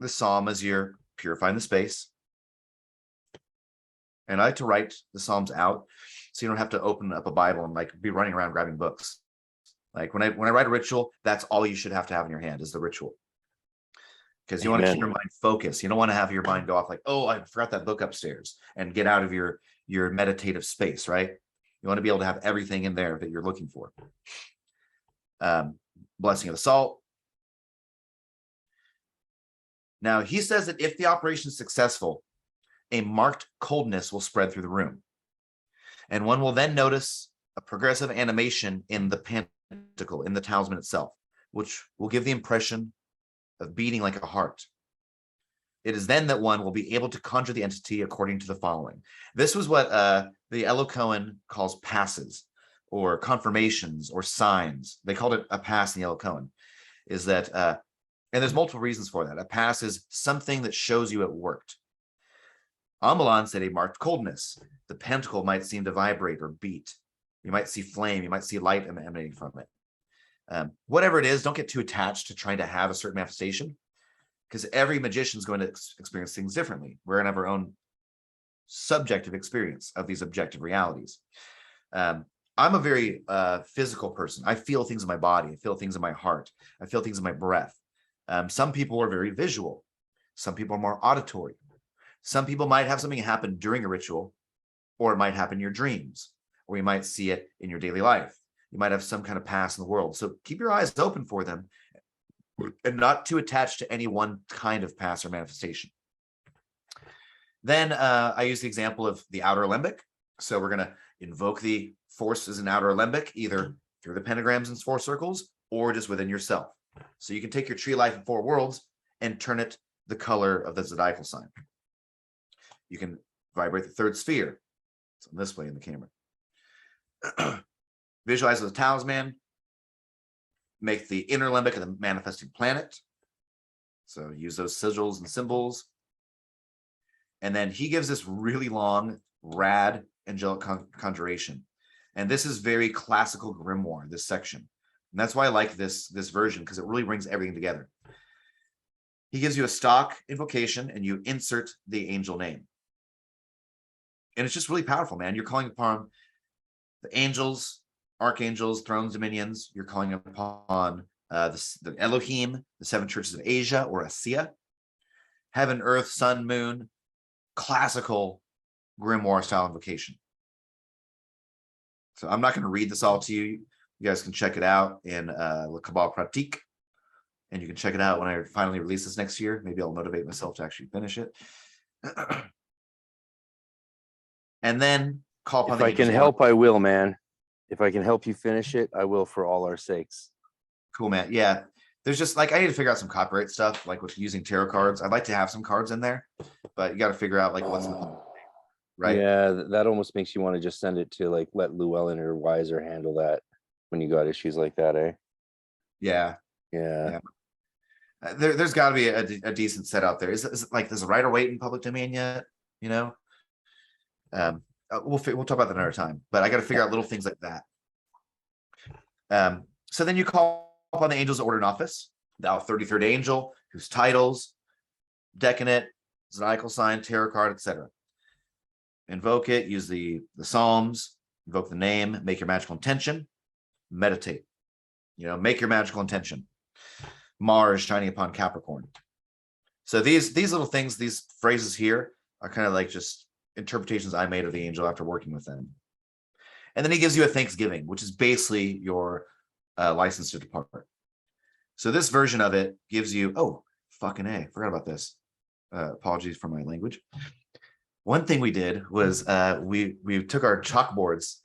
psalm as you're purifying the space. And I like to write the psalms out so you don't have to open up a Bible and like be running around grabbing books. Like when I write a ritual, that's all you should have to have in your hand is the ritual. Because you want to keep your mind focused. You don't want to have your mind go off like, oh, I forgot that book upstairs, and get out of your meditative space, right? You want to be able to have everything in there that you're looking for. Blessing of the salt. Now, he says that if the operation is successful, a marked coldness will spread through the room. And one will then notice a progressive animation in the pentacle, in the talisman itself, which will give the impression of beating like a heart. It is then that one will be able to conjure the entity according to the following. This was what the Elo Cohen calls passes, or confirmations, or signs. They called it a pass in the Elo Cohen. Is that, and there's multiple reasons for that. A pass is something that shows you it worked. Amalan said a marked coldness. The pentacle might seem to vibrate or beat. You might see flame. You might see light emanating from it. Whatever it is, don't get too attached to trying to have a certain manifestation, because every magician is going to experience things differently. We're going to have our own subjective experience of these objective realities. I'm a very physical person. I feel things in my body. I feel things in my heart. I feel things in my breath. Some people are very visual. Some people are more auditory. Some people might have something happen during a ritual, or it might happen in your dreams, or you might see it in your daily life. You might have some kind of pass in the world. So keep your eyes open for them and not too attached to any one kind of pass or manifestation. Then I use the example of the outer alembic. So we're going to invoke the force as an outer alembic, either through the pentagrams and 4 circles, or just within yourself. So you can take your tree life in 4 worlds and turn it the color of the zodiacal sign. You can vibrate the 3rd sphere. It's on this way in the camera. Visualize the talisman. Make the inner alembic of the manifesting planet. So use those sigils and symbols. And then he gives this really long, rad angelic conjuration. And this is very classical grimoire, this section. And that's why I like this version, because it really brings everything together. He gives you a stock invocation, and you insert the angel name. And it's just really powerful, man. You're calling upon the angels, archangels, thrones, dominions. You're calling upon the Elohim, the 7 churches of Asia, or Asiya, heaven, earth, sun, moon, classical grimoire style invocation. So I'm not going to read this all to you. You guys can check it out in Le Kabbalah Pratique, and you can check it out when I finally release this next year. Maybe I'll motivate myself to actually finish it. And then call upon If I can help, I will, man. If I can help you finish it, I will, for all our sakes. Cool, man. Yeah. There's just like, I need to figure out some copyright stuff, like with using tarot cards. I'd like to have some cards in there, but you got to figure out like what's in the right. Yeah, that almost makes you want to just send it to like, let Llewellyn or Weiser handle that when you got issues like that, eh? Yeah. Yeah. There's got to be a decent set out there. Is it like, does a writer wait in public domain yet? You know, we'll talk about that another time. But I got to figure out little things like that. So then you call upon the angels that order in office, thou 33rd angel, whose titles, decimate, zodiacal sign, tarot card, etc. Invoke it, use the Psalms, invoke the name, make your magical intention, meditate. Make your magical intention. Mars shining upon Capricorn. So these little things, these phrases here are kind of like just interpretations I made of the angel after working with them. And then he gives you a Thanksgiving, which is basically your license to depart. So this version of it gives you, oh, fucking A, forgot about this. Apologies for my language. One thing we did was we took our chalkboards.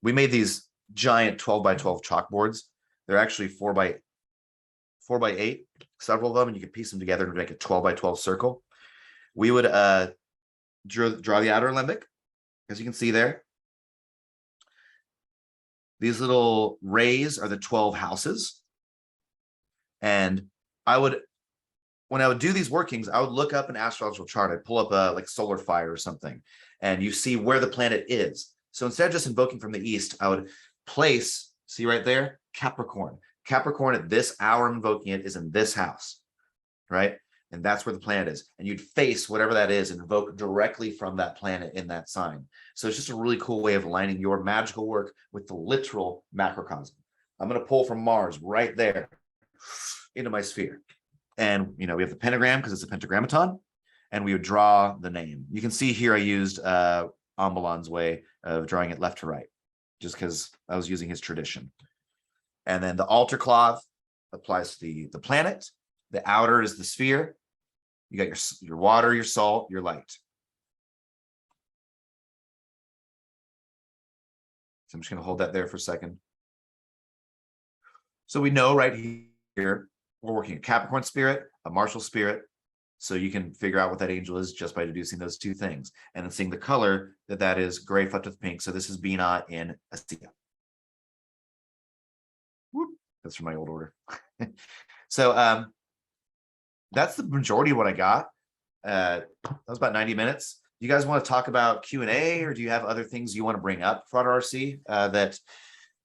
We made these giant 12 by 12 chalkboards. They're actually 4 by 8, several of them, and you could piece them together to make a 12 by 12 circle. We would draw the outer limbic, as you can see there. These little rays are the 12 houses. And when I would do these workings, I would look up an astrological chart. I'd pull up like solar fire or something, and you see where the planet is. So instead of just invoking from the east, I would place, see right there, Capricorn. Capricorn at this hour invoking it is in this house, right? And that's where the planet is. And you'd face whatever that is and invoke directly from that planet in that sign. So it's just a really cool way of aligning your magical work with the literal macrocosm. I'm going to pull from Mars right there into my sphere. And, we have the pentagram because it's a pentagrammaton, and we would draw the name. You can see here I used Ambalan's way of drawing it left to right, just because I was using his tradition. And then the altar cloth applies to the planet. The outer is the sphere. You got your water, your salt, your light. So I'm just going to hold that there for a second. So we know right here, we're working a Capricorn spirit, a martial spirit. So you can figure out what that angel is just by deducing those two things. And then seeing the color that is gray flipped with pink. So this is Bina in Astia. Whoop. That's from my old order. So that's the majority of what I got. That was about 90 minutes. You guys want to talk about Q&A, or do you have other things you want to bring up, Frater RC, that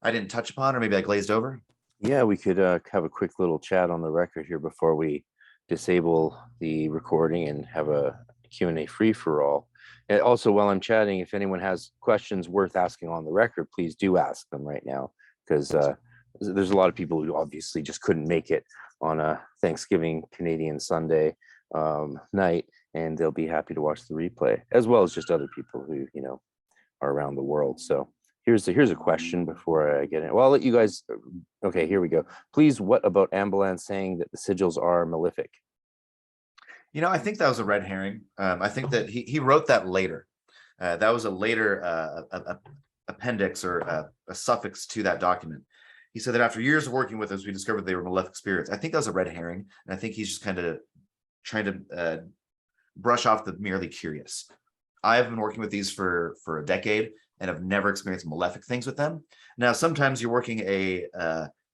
I didn't touch upon, or maybe I glazed over? Yeah, we could have a quick little chat on the record here before we disable the recording and have a Q&A free for all. And also, while I'm chatting, if anyone has questions worth asking on the record, please do ask them right now, because there's a lot of people who obviously just couldn't make it on a Thanksgiving Canadian Sunday night, and they'll be happy to watch the replay, as well as just other people who are around the world. So here's a question before I get in. Well, I'll let you guys. Okay, here we go. Please, what about Ambalan saying that the sigils are malefic? I think that was a red herring. I think that he wrote that later. That was a later appendix or a suffix to that document. He said that after years of working with us, we discovered they were malefic spirits. I think that was a red herring, and I think he's just kind of trying to brush off the merely curious. I've been working with these for a decade and have never experienced malefic things with them. Now, sometimes you're working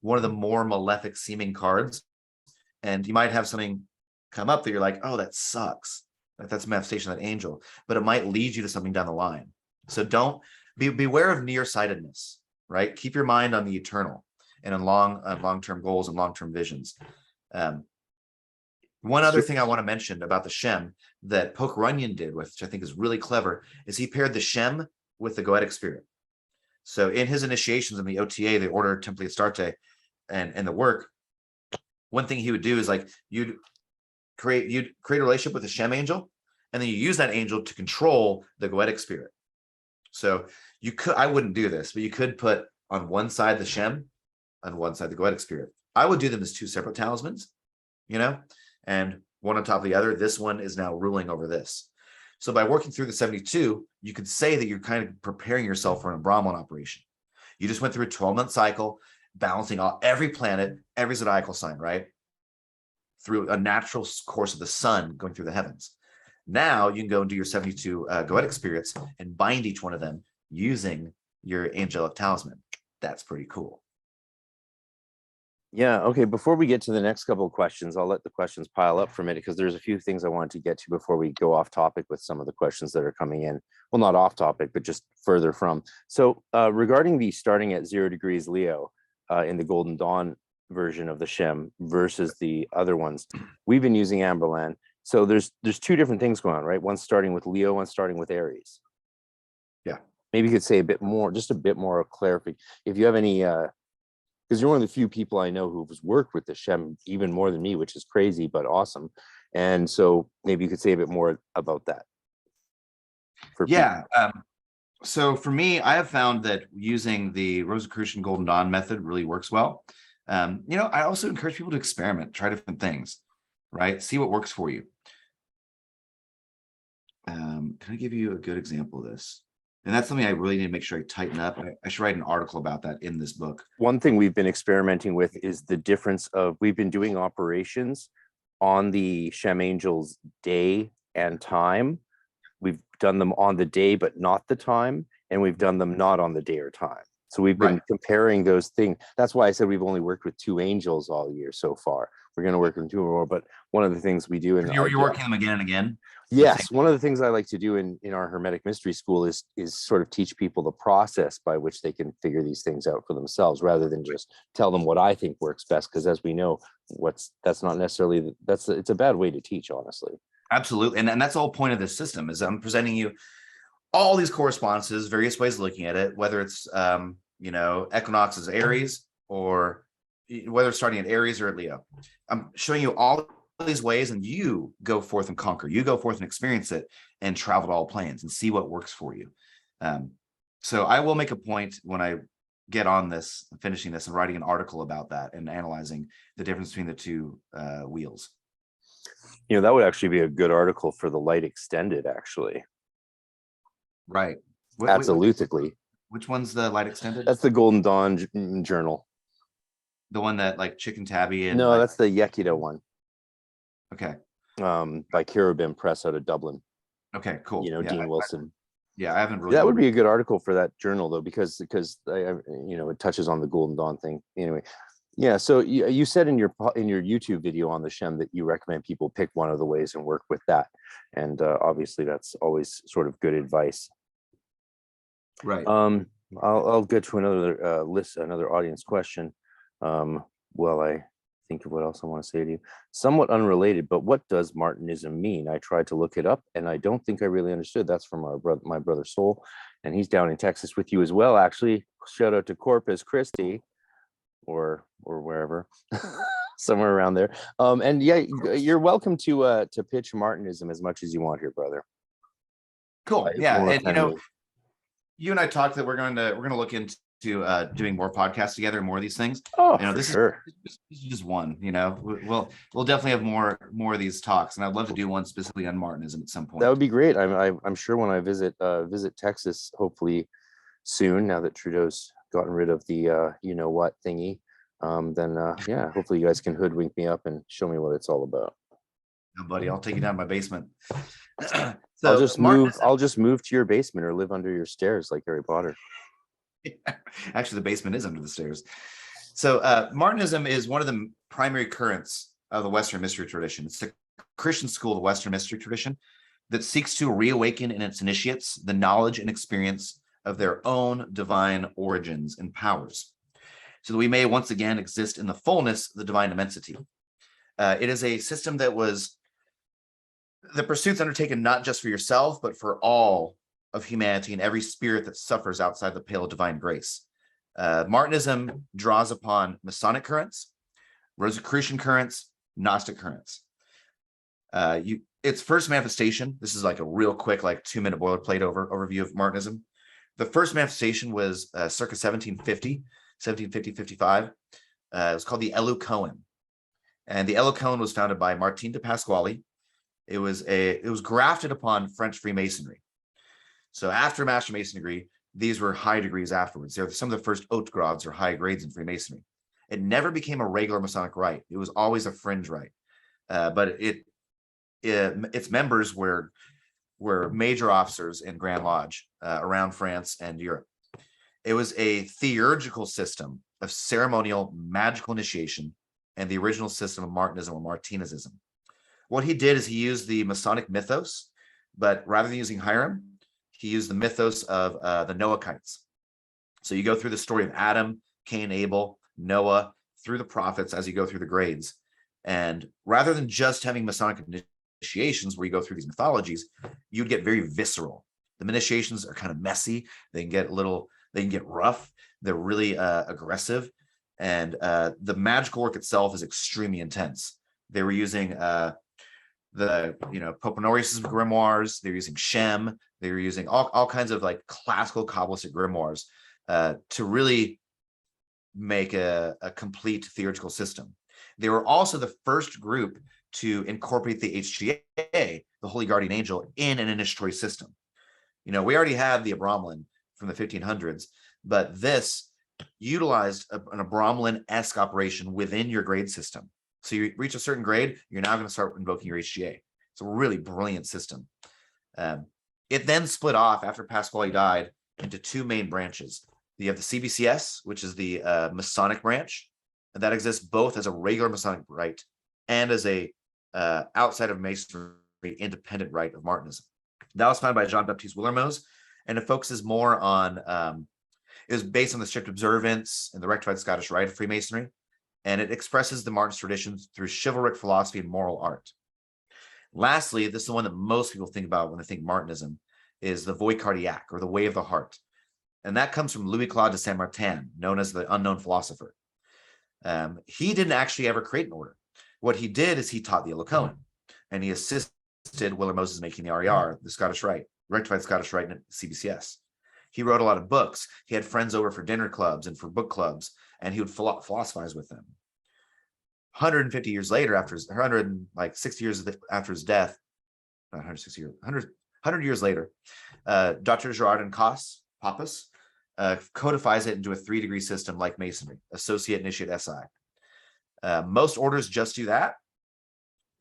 one of the more malefic seeming cards, and you might have something come up that you're like, oh, that sucks. That's a manifestation of that angel, but it might lead you to something down the line. So beware of nearsightedness, right? Keep your mind on the eternal and on long-term goals and long-term visions. One other thing I want to mention about the Shem that Poke Runyon did, which I think is really clever, is he paired the Shem with the Goetic spirit. So in his initiations in the OTA, the Order Templi Astarte, and the work, one thing he would do is like you'd create a relationship with the Shem angel, and then you use that angel to control the Goetic spirit. So I wouldn't do this, but you could put on one side the Shem, on one side the Goetic spirit. I would do them as two separate talismans, and one on top of the other. This one is now ruling over this. So by working through the 72, you could say that you're kind of preparing yourself for an Brahman operation. You just went through a 12-month cycle, balancing every planet, every zodiacal sign, right? Through a natural course of the sun going through the heavens. Now you can go and do your 72 Goetic spirits and bind each one of them using your angelic talisman. That's pretty cool. Yeah. Okay. Before we get to the next couple of questions, I'll let the questions pile up for a minute because there's a few things I wanted to get to before we go off topic with some of the questions that are coming in. Well, not off topic, but just further from. So regarding the starting at 0 degrees Leo in the Golden Dawn version of the Shem versus the other ones, we've been using Amberland. So there's two different things going on, right? One's starting with Leo, one's starting with Aries. Yeah. Maybe you could say a bit more, just a bit more clarification. If you have any because you're one of the few people I know who's worked with the Shem even more than me, which is crazy, but awesome. And so maybe you could say a bit more about that. Yeah. So for me, I have found that using the Rosicrucian Golden Dawn method really works well. I also encourage people to experiment, try different things, right? See what works for you. Can I give you a good example of this? And that's something I really need to make sure I tighten up. I should write an article about that in this book. One thing we've been experimenting with is the difference of, we've been doing operations on the Shem Angels day and time. We've done them on the day, but not the time. And we've done them not on the day or time. So we've been comparing those things. That's why I said we've only worked with 2 angels all year so far. We're going to work with 2 more, but one of the things we do in you're working them again and again. Yes, one of the things I like to do in our Hermetic Mystery School is sort of teach people the process by which they can figure these things out for themselves, rather than just tell them what I think works best. Because as we know, that's not necessarily it's a bad way to teach, honestly. Absolutely, and that's the whole point of this system. Is I'm presenting you all these correspondences, various ways of looking at it, whether it's equinox is Aries, or whether it's starting at Aries or at Leo. I'm showing you all these ways, and you go forth and conquer. You go forth and experience it and travel to all planes and see what works for you. So I will make a point when I get on this, finishing this, and writing an article about that and analyzing the difference between the 2 wheels. That would actually be a good article for the Light Extended, actually. Right. Absolutely. Which one's the Light Extended? That's the Golden Dawn journal. The one that like Chicken Tabby and no, that's the Yekida one. Okay. By Cherubim Press out of Dublin. Okay, cool. Dean Wilson. I haven't really. That would be a good article for that journal, though, because it touches on the Golden Dawn thing. Anyway, yeah. So you said in your YouTube video on the Shem that you recommend people pick one of the ways and work with that, and obviously that's always sort of good advice. Right. I'll get to another audience question. Well, I think of what else I want to say to you. Somewhat unrelated, but what does Martinism mean? I tried to look it up, and I don't think I really understood. That's from my brother Soul, and he's down in Texas with you as well. Actually, shout out to Corpus Christi, or wherever, somewhere around there. And yeah, you're welcome to pitch Martinism as much as you want here, brother. Cool. Yeah, and you and I talked that we're going to look into doing more podcasts together and more of these things. This is just one. We'll definitely have more of these talks, and I'd love to do one specifically on Martinism at some point. That would be great. I'm sure when I visit Texas, hopefully soon, now that Trudeau's gotten rid of the what thingy, then hopefully you guys can hoodwink me up and show me what it's all about. Oh, buddy, I'll take you down to my basement. So I'll just move to your basement or live under your stairs like Harry Potter. Actually, the basement is under the stairs. So Martinism is one of the primary currents of the Western mystery tradition. It's the Christian school of the Western mystery tradition that seeks to reawaken in its initiates the knowledge and experience of their own divine origins and powers, so that we may once again exist in the fullness of the divine immensity. It is a system that the pursuit's undertaken not just for yourself, but for all of humanity and every spirit that suffers outside the pale of divine grace. Martinism draws upon Masonic currents, Rosicrucian currents, Gnostic currents. Its first manifestation, this is like a real quick, 2-minute boilerplate overview of Martinism. The first manifestation was circa 1750-55. It was called the Elu Cohen. And the Elu Cohen was founded by Martin de Pasquale. It was grafted upon French Freemasonry. So after a Master Mason degree, these were high degrees afterwards. They're some of the first haute grades or high grades in Freemasonry. It never became a regular Masonic rite. It was always a fringe rite. But its members were major officers in Grand Lodge around France and Europe. It was a theurgical system of ceremonial magical initiation and the original system of Martinism or Martinism. What he did is he used the Masonic mythos, but rather than using Hiram, he used the mythos of the Noahites. So you go through the story of Adam, Cain, Abel, Noah, through the prophets as you go through the grades. And rather than just having Masonic initiations where you go through these mythologies, you'd get very visceral. The initiations are kind of messy. They can get rough. They're really aggressive. And the magical work itself is extremely intense. They were using Pope Honorius's grimoires. They're using Shem. They were using all kinds of like classical Kabbalistic grimoires to really make a complete theurgical system. They were also the first group to incorporate the HGA, the Holy Guardian Angel, in an initiatory system. We already had the Abramelin from the 1500s, but this utilized an Abramelin-esque operation within your grade system. So you reach a certain grade, you're now going to start invoking your HGA. It's a really brilliant system. It then split off after Pasquale died into two main branches. You have the CBCS, which is the Masonic branch, and that exists both as a regular Masonic rite and as a outside of Masonry independent rite of Martinism. That was founded by Jean-Baptiste Willermoz, and it focuses more on, it was based on the strict observance and the rectified Scottish rite of Freemasonry, and it expresses the Martinist traditions through chivalric philosophy and moral art. Lastly, this is the one that most people think about when they think Martinism, is the Voie Cardiaque, or the Way of the Heart. And that comes from Louis-Claude de Saint-Martin, known as the unknown philosopher. He didn't actually ever create an order. What he did is he taught the Eloquent, and he assisted Willermoz in making the RER, the Scottish Rite, rectified Scottish Rite, and CBCS. He wrote a lot of books. He had friends over for dinner clubs and for book clubs, and he would philosophize with them. 150 years later, after his 160 years after his death, not 160 years, 100 years later, Dr. Gerard and Pappas codifies it into a 3-degree system like Masonry, Associate, Initiate, SI. Most orders just do that,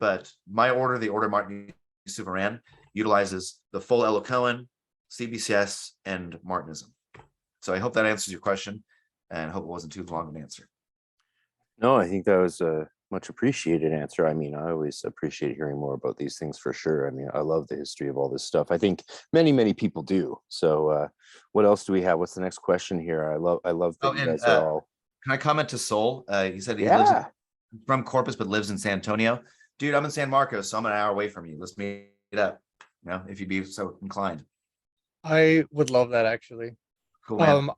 but my order, the Order Martin Souverain, utilizes the full Eloquent, CBCS, and Martinism. So I hope that answers your question, and I hope it wasn't too long an answer. No, I think that was a much appreciated answer. I mean, I always appreciate hearing more about these things for sure. I mean, I love the history of all this stuff. I think many people do. So what else do we have? What's the next question here? I love that you guys are all. Can I comment to Sol? He said he lives from Corpus but lives in San Antonio. Dude, I'm in San Marcos, so I'm an hour away from you. Let's meet up, if you'd be so inclined. I would love that, actually. Cool, man.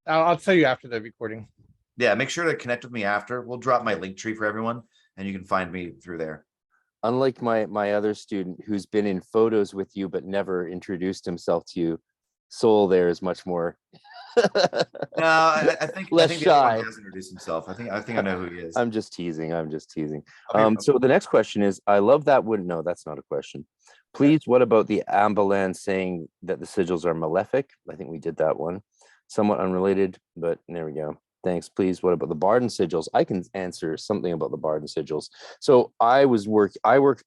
I'll tell you after the recording. Yeah, make sure to connect with me after. We'll drop my link tree for everyone, and you can find me through there. Unlike my other student who's been in photos with you but never introduced himself to you, Sol there is much more. No, I think less shy. He has introduced himself. I think I know who he is. I'm just teasing. Okay. So the next question is, I love that one. No, that's not a question. Please, what about the Ambalan saying that the sigils are malefic? I think we did that one. Somewhat unrelated, but there we go. Thanks. Please, what about the Barden sigils? I can answer something about the Barden sigils. So I worked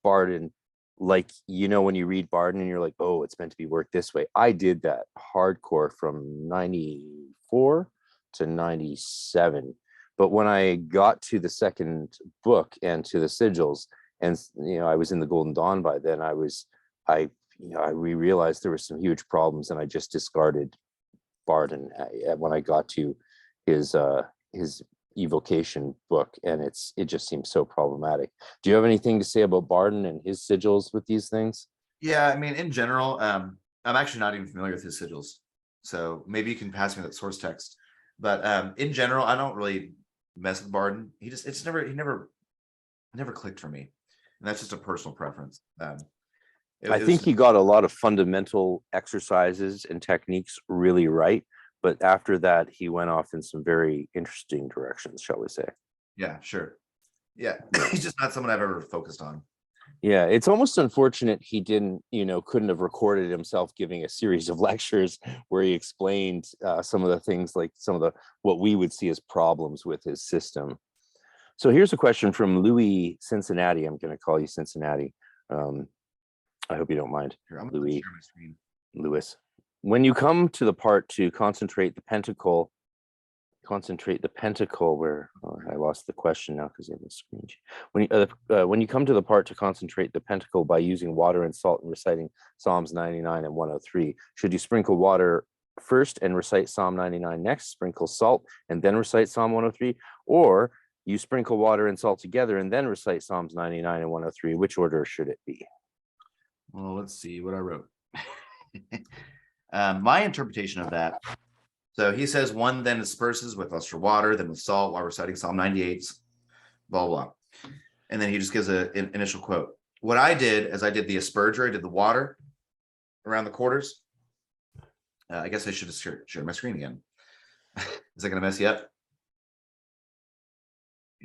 Barden, like, when you read Barden and you're like, oh, it's meant to be worked this way. I did that hardcore from 94 to 97. But when I got to the second book and to the sigils, and I was in the Golden Dawn by then, we realized there were some huge problems, and I just discarded Barden when I got to his evocation book, and it just seems so problematic. Do you have anything to say about Barden and his sigils with these things? Yeah, I mean, in general, I'm actually not even familiar with his sigils, so maybe you can pass me that source text. But in general, I don't really mess with Barden. He never clicked for me, and that's just a personal preference. I think he got a lot of fundamental exercises and techniques really right. But after that, he went off in some very interesting directions, shall we say. Yeah, sure. Yeah, he's just not someone I've ever focused on. Yeah, it's almost unfortunate he didn't, couldn't have recorded himself giving a series of lectures where he explained some of the things, like what we would see as problems with his system. So here's a question from Louis Cincinnati. I'm going to call you Cincinnati. I hope you don't mind. Here, I'm Louis. share my screen. Louis. When you come to the part to concentrate the pentacle, concentrate the pentacle where I lost the question now because I have a screen. When you come to the part to concentrate the pentacle by using water and salt and reciting Psalms 99 and 103, should you sprinkle water first and recite Psalm 99 next, sprinkle salt and then recite Psalm 103, or you sprinkle water and salt together and then recite Psalms 99 and 103? Which order should it be? Well, let's see what I wrote. My interpretation of that. So he says one then disperses with extra water, then with salt while reciting Psalm 98, blah, blah. And then he just gives an initial quote. What I did is I did the asperger, I did the water around the quarters. I guess I should have shared my screen again. Is that going to mess you up?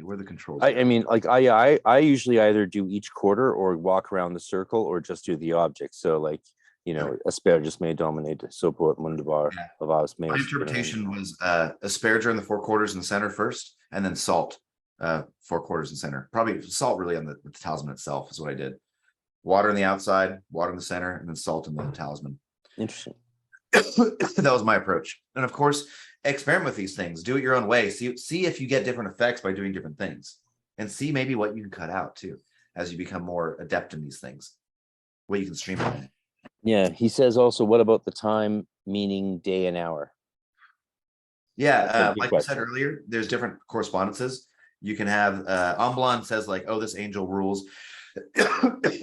Where are the controls? I mean, like I usually either do each quarter or walk around the circle or just do the object. So like, you know, aspergus may dominate, sopot mundabar, avas may. My interpretation was asperger in the 4 quarters in the center first, and then salt 4 quarters in center. Probably salt really on the talisman itself is what I did. Water in the outside, water in the center, and then salt in the talisman. Interesting. That was my approach. And of course, experiment with these things. Do it your own way. See if you get different effects by doing different things, and see maybe what you can cut out too as you become more adept in these things. What you can streamline. Yeah, he says also, what about the time, meaning day and hour? Yeah, like I said earlier, there's different correspondences. You can have Amblan says like, oh, this angel rules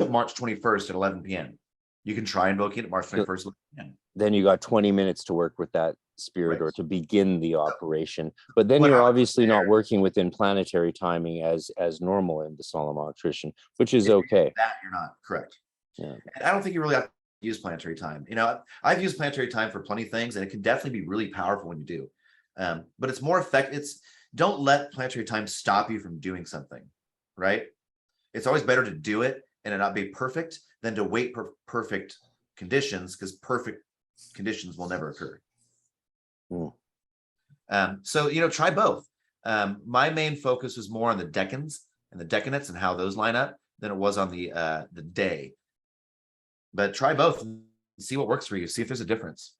March 21st at 11 p.m. You can try invoking it March 21st. Then you got 20 minutes to work with that spirit or to begin the operation. But then you're obviously not working within planetary timing as normal in the Solomonic tradition, which is okay. That you're not correct. Yeah. And I don't think you really have to use planetary time. You know, I've used planetary time for plenty of things, and it can definitely be really powerful when you do. But it's more effective. Don't let planetary time stop you from doing something, right? It's always better to do it and it not be perfect than to wait for perfect conditions, because perfect conditions will never occur. So, you know, try both. My main focus was more on the decans and the decanates and how those line up than it was on the day. But try both and see what works for you. See if there's a difference.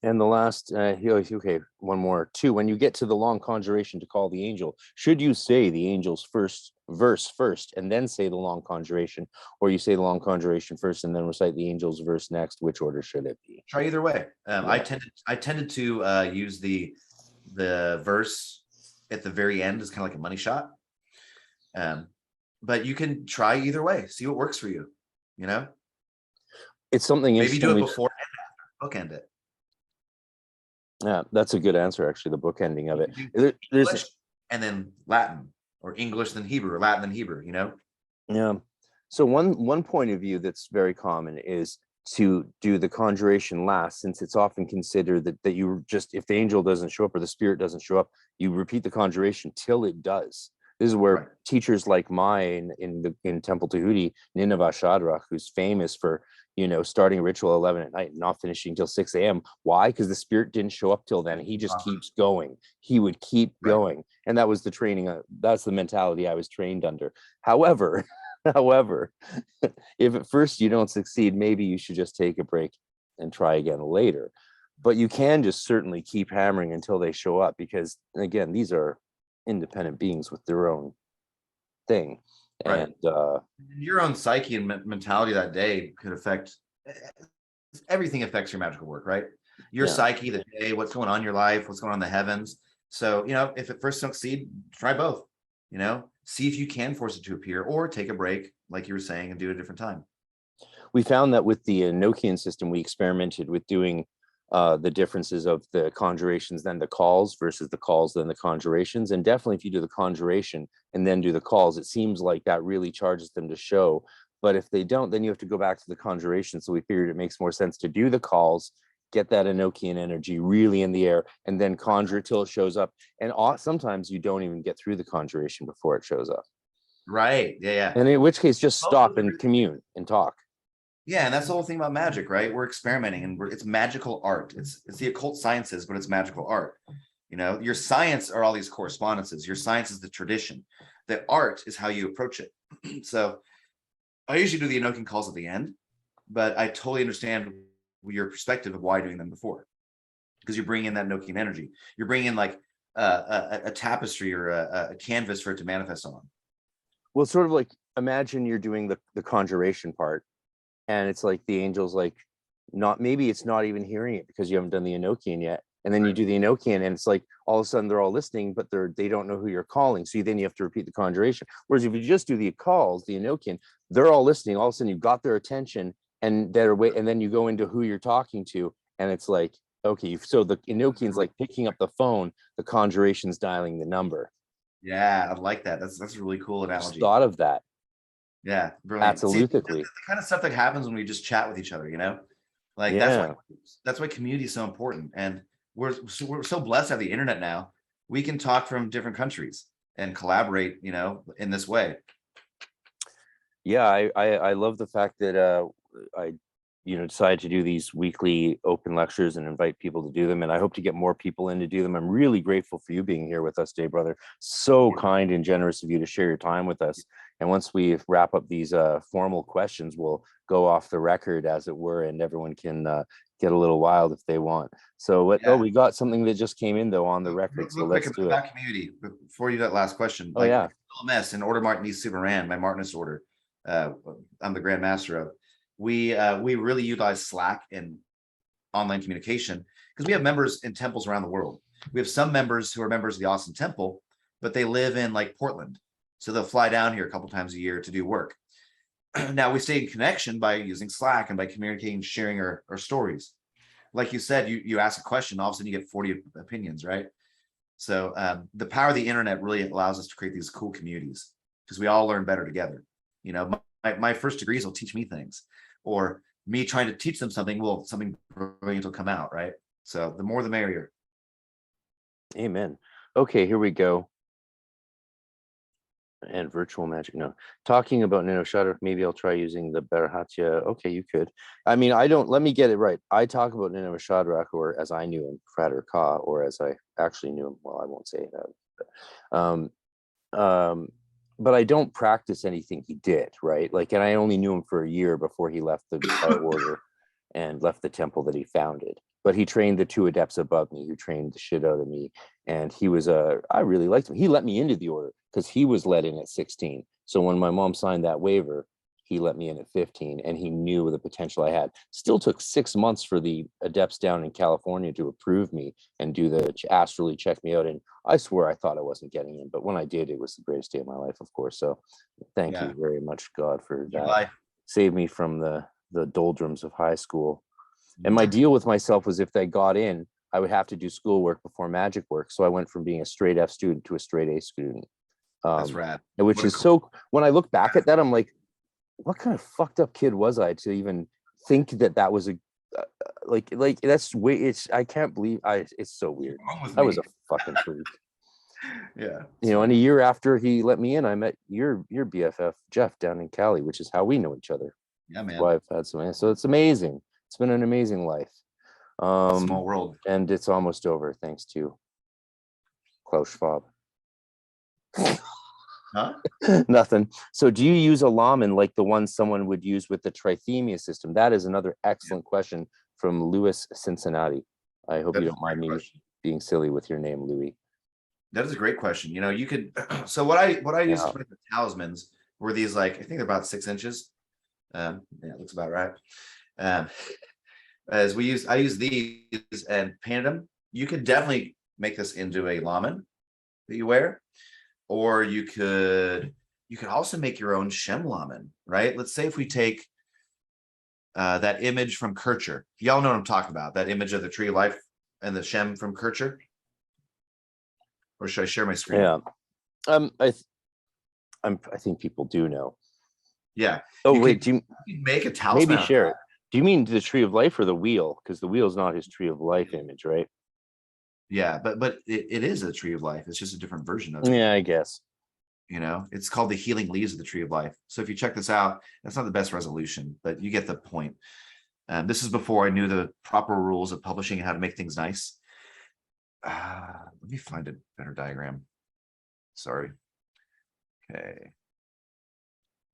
And the last, okay, one more. 2, when you get to the long conjuration to call the angel, should you say the angel's first verse first and then say the long conjuration, or you say the long conjuration first and then recite the angel's verse next? Which order should it be? Try either way. I tended to use the verse at the very end as kind of like a money shot. But you can try either way. See what works for you. You know, it's something maybe do it before and after. Bookend it. Yeah, that's a good answer, actually, the bookending of it. There's English and then Latin, or English then Hebrew, or Latin then Hebrew, you know? Yeah. So one point of view that's very common is to do the conjuration last, since it's often considered that you just, if the angel doesn't show up or the spirit doesn't show up, you repeat the conjuration till it does. This is where teachers like mine in Temple Tahuti, Nineveh Shadrach, who's famous for, you know, starting ritual 11 at night and not finishing till 6 a.m. Why? Because the spirit didn't show up till then. He just keeps going. He would keep going. And that was the training. That's the mentality I was trained under. However, if at first you don't succeed, maybe you should just take a break and try again later. But you can just certainly keep hammering until they show up, because again, these are independent beings with their own thing. And your own psyche and mentality that day could affect everything. Affects your magical work, right? Your psyche, the day, what's going on in your life, what's going on in the heavens. So, you know, if at first don't succeed, try both. You know, see if you can force it to appear, or take a break, like you were saying, and do it at a different time. We found that with the Enochian system, we experimented with doing the differences of the conjurations, then the calls, versus the calls, then the conjurations. And definitely if you do the conjuration and then do the calls, it seems like that really charges them to show. But if they don't, then you have to go back to the conjuration. So we figured it makes more sense to do the calls, get that Enochian energy really in the air, and then conjure it till it shows up. And sometimes you don't even get through the conjuration before it shows up. Right. Yeah. And in which case, just stop and commune and talk. Yeah, and that's the whole thing about magic, right? We're experimenting, and it's magical art. It's the occult sciences, but it's magical art. You know, your science are all these correspondences. Your science is the tradition. The art is how you approach it. So I usually do the Enochian calls at the end, but I totally understand your perspective of why doing them before. because you bring in that Enochian energy. You're bringing in like a tapestry or a canvas for it to manifest on. Well, sort of like imagine you're doing the conjuration part, and it's like the angels like maybe it's not even hearing it because you haven't done the Enochian yet. And then you do the Enochian and it's like all of a sudden they're all listening, but they don't know who you're calling. So then you have to repeat the conjuration. Whereas if you just do the calls, the Enochian, they're all listening. All of a sudden you've got their attention and and then you go into who you're talking to. And it's like, okay, so the Enochian's like picking up the phone, the conjuration's dialing the number. Yeah, I like that. That's a really cool Just analogy. thought of that. Yeah, brilliant. Absolutely. The kind of stuff that happens when we just chat with each other, you know? Like Yeah. that's why community is so important. And we're so blessed to have the internet now. We can talk from different countries and collaborate, you know, in this way. Yeah, I love the fact that I decided to do these weekly open lectures and invite people to do them, and I hope to get more people in to do them. I'm really grateful for you being here with us today, brother. So kind and generous of you to share your time with us. And once we wrap up these formal questions, we'll go off the record, as it were, and everyone can get a little wild if they want. So we got something that just came in though on the record. So let's do it. About community before you that last question. Oh yeah. HMS in Order Martinist Superman, my Martinist order. I'm the Grand Master of. We really utilize Slack and online communication because we have members in temples around the world. We have some members who are members of the Austin Temple, but they live in like Portland. So they'll fly down here a couple times a year to do work. Now we stay in connection by using Slack and by communicating, sharing our stories. Like you said, you ask a question, all of a sudden you get 40 opinions, right? So the power of the internet really allows us to create these cool communities because we all learn better together. You know, my first degrees will teach me things, or me trying to teach them something brilliant will come out, right? So the more the merrier. Amen. Okay, here we go. And virtual magic. No, talking about Nino Shadrach, maybe I'll try using the Berhatya. Okay, you could. I mean, let me get it right. I talk about Nino Shadrach, or as I knew him, Frater Ka, or as I actually knew him. Well, I won't say that. But I don't practice anything he did, right? Like, and I only knew him for a year before he left the order and left the temple that he founded. But he trained the two adepts above me who trained the shit out of me. And he was I really liked him. He let me into the order because he was let in at 16. So when my mom signed that waiver, he let me in at 15 and he knew the potential I had. Still took 6 months for the adepts down in California to approve me and do the astrally check me out. And I swear I thought I wasn't getting in, but when I did, it was the greatest day of my life, of course. So thank you very much, God, for that. Saved me from the doldrums of high school. And my deal with myself was if they got in, I would have to do schoolwork before magic work. So I went from being a straight F student to a straight A student. That's rad. Which is so, when I look back at that, I'm like, what kind of fucked up kid was I to even think that was a, like that's way, I can't believe it's so weird. I was a fucking freak. Yeah. You know, and a year after he let me in, I met your BFF, Jeff, down in Cali, which is how we know each other. Yeah, man. Why I've had so it's amazing. It's been an amazing life. Small world. And it's almost over thanks to Klaus Schwab. Huh? Nothing. So do you use a Laman like the one someone would use with the Trithemia system? That is another excellent question from Louis Cincinnati. I hope you don't mind me being silly with your name, Louis. That is a great question. You know, you could, so what I used to put the talismans were these, like, I think they're about 6 inches. Yeah, it looks about right. I use these and painted them. You could definitely make this into a Laman that you wear, or you could also make your own Shem Laman, right? Let's say if we take that image from Kircher. Y'all know what I'm talking about, that image of the tree of life and the Shem from Kircher. Or should I share my screen? Yeah. I think people do know. Yeah. Oh, you wait, could, you can make a talisman. Maybe share it. Do you mean the tree of life or the wheel? Because the wheel is not his tree of life image, right? Yeah, but it is a tree of life. It's just a different version of it. Yeah, I guess. You know, it's called the healing leaves of the tree of life. So if you check this out, that's not the best resolution, but you get the point. This is before I knew the proper rules of publishing and how to make things nice. Let me find a better diagram. Sorry. Okay.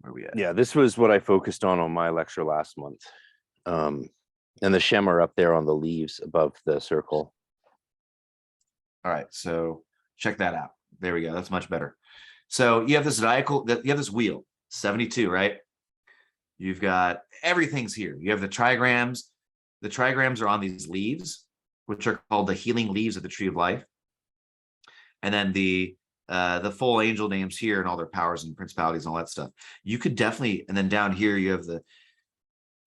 Where are we at? Yeah, this was what I focused on my lecture last month. And the Shem are up there on the leaves above the circle. All right, so check that out. There we go. That's much better. So you have this you have this wheel, 72, right? You've got everything's here. You have the trigrams. The trigrams are on these leaves, which are called the healing leaves of the tree of life. And then the full angel names here and all their powers and principalities and all that stuff. You could definitely, and then down here you have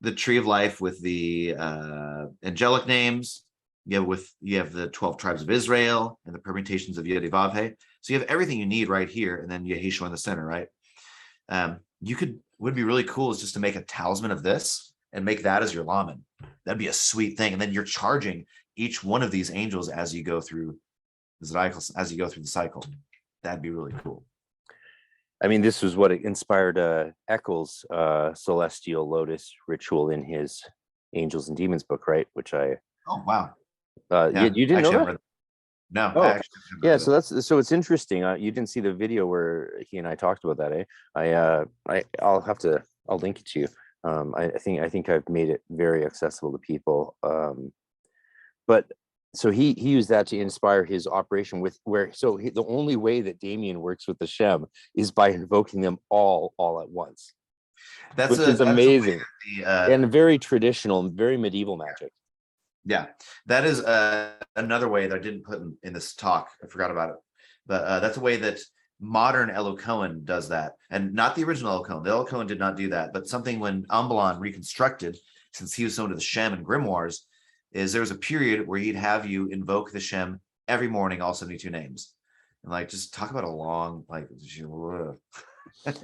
the tree of life with the angelic names. You have the 12 tribes of Israel and the permutations of Yod-Vav-He. So you have everything you need right here, and then Yeshua in the center, right? Would be really cool is just to make a talisman of this and make that as your laman. That'd be a sweet thing. And then you're charging each one of these angels as you go through the cycle. That'd be really cool. I mean, this was what inspired Eckel's celestial lotus ritual in his Angels and Demons book, right? Which I wow. You didn't know that? No. Oh, yeah. So it's interesting. You didn't see the video where he and I talked about that, eh? I'll link it to you. I think I've made it very accessible to people. But so he used that to inspire his operation the only way that Damien works with the Shem is by invoking them all at once. Which is amazing and very traditional and very medieval magic. Yeah, that is another way that I didn't put in this talk. I forgot about it, but that's a way that modern Elo Cohen does that, and not the original Elo Cohen. The Elo Cohen did not do that, but something when Ambalan reconstructed, since he was so into the Shem and grimoires, is there was a period where he'd have you invoke the Shem every morning, all 72 names, and like just talk about a long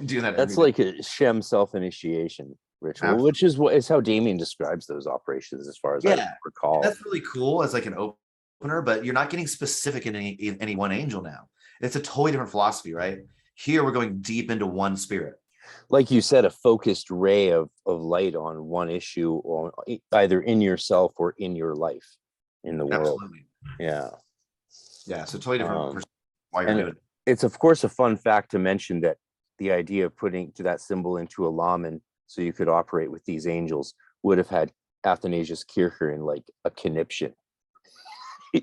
doing that. That's like a Shem self-initiation ritual. Absolutely. Which is how Damien describes those operations, as far as I recall. That's really cool as like an opener, but you're not getting specific in any one angel now. It's a totally different philosophy, right? Here we're going deep into one spirit. Like you said, a focused ray of light on one issue, or either in yourself or in your life, in the world. Absolutely. Yeah. Yeah. So totally different. Why you're doing it. It's of course a fun fact to mention that the idea of putting that symbol into a laman so you could operate with these angels would have had Athanasius Kircher in like a conniption.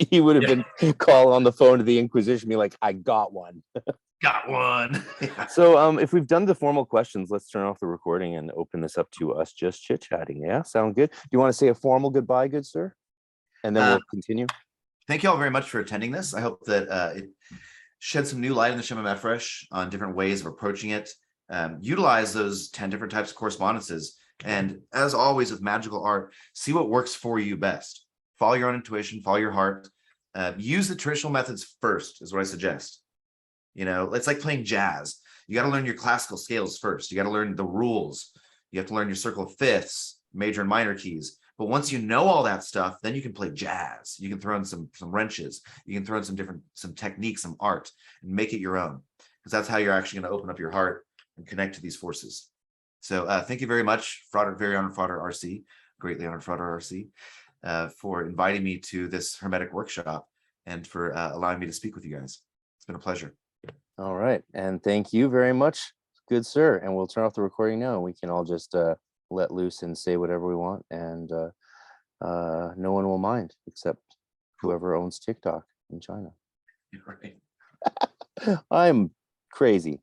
He would have been called on the phone to the Inquisition, be like, "I got one." Got one. So if we've done the formal questions, let's turn off the recording and open this up to us just chit-chatting. Yeah, sound good? Do you want to say a formal goodbye, good sir? And then we'll continue. Thank you all very much for attending this. I hope that it shed some new light in the Shem HaMephorash on different ways of approaching it. Utilize those 10 different types of correspondences. And as always with magical art, see what works for you best. Follow your own intuition, follow your heart. Use the traditional methods first is what I suggest. You know, it's like playing jazz. You got to learn your classical scales first. You got to learn the rules. You have to learn your circle of fifths, major and minor keys. But once you know all that stuff, then you can play jazz. You can throw in some wrenches. You can throw in some techniques, some art, and make it your own. Because that's how you're actually going to open up your heart and connect to these forces. So thank you very much, Frater, very honored Frater RC, greatly honored Frater RC, for inviting me to this Hermetic workshop and for allowing me to speak with you guys. It's been a pleasure. All right. And thank you very much, good sir. And we'll turn off the recording now. We can all just let loose and say whatever we want. And no one will mind except whoever owns TikTok in China. Right. I'm crazy.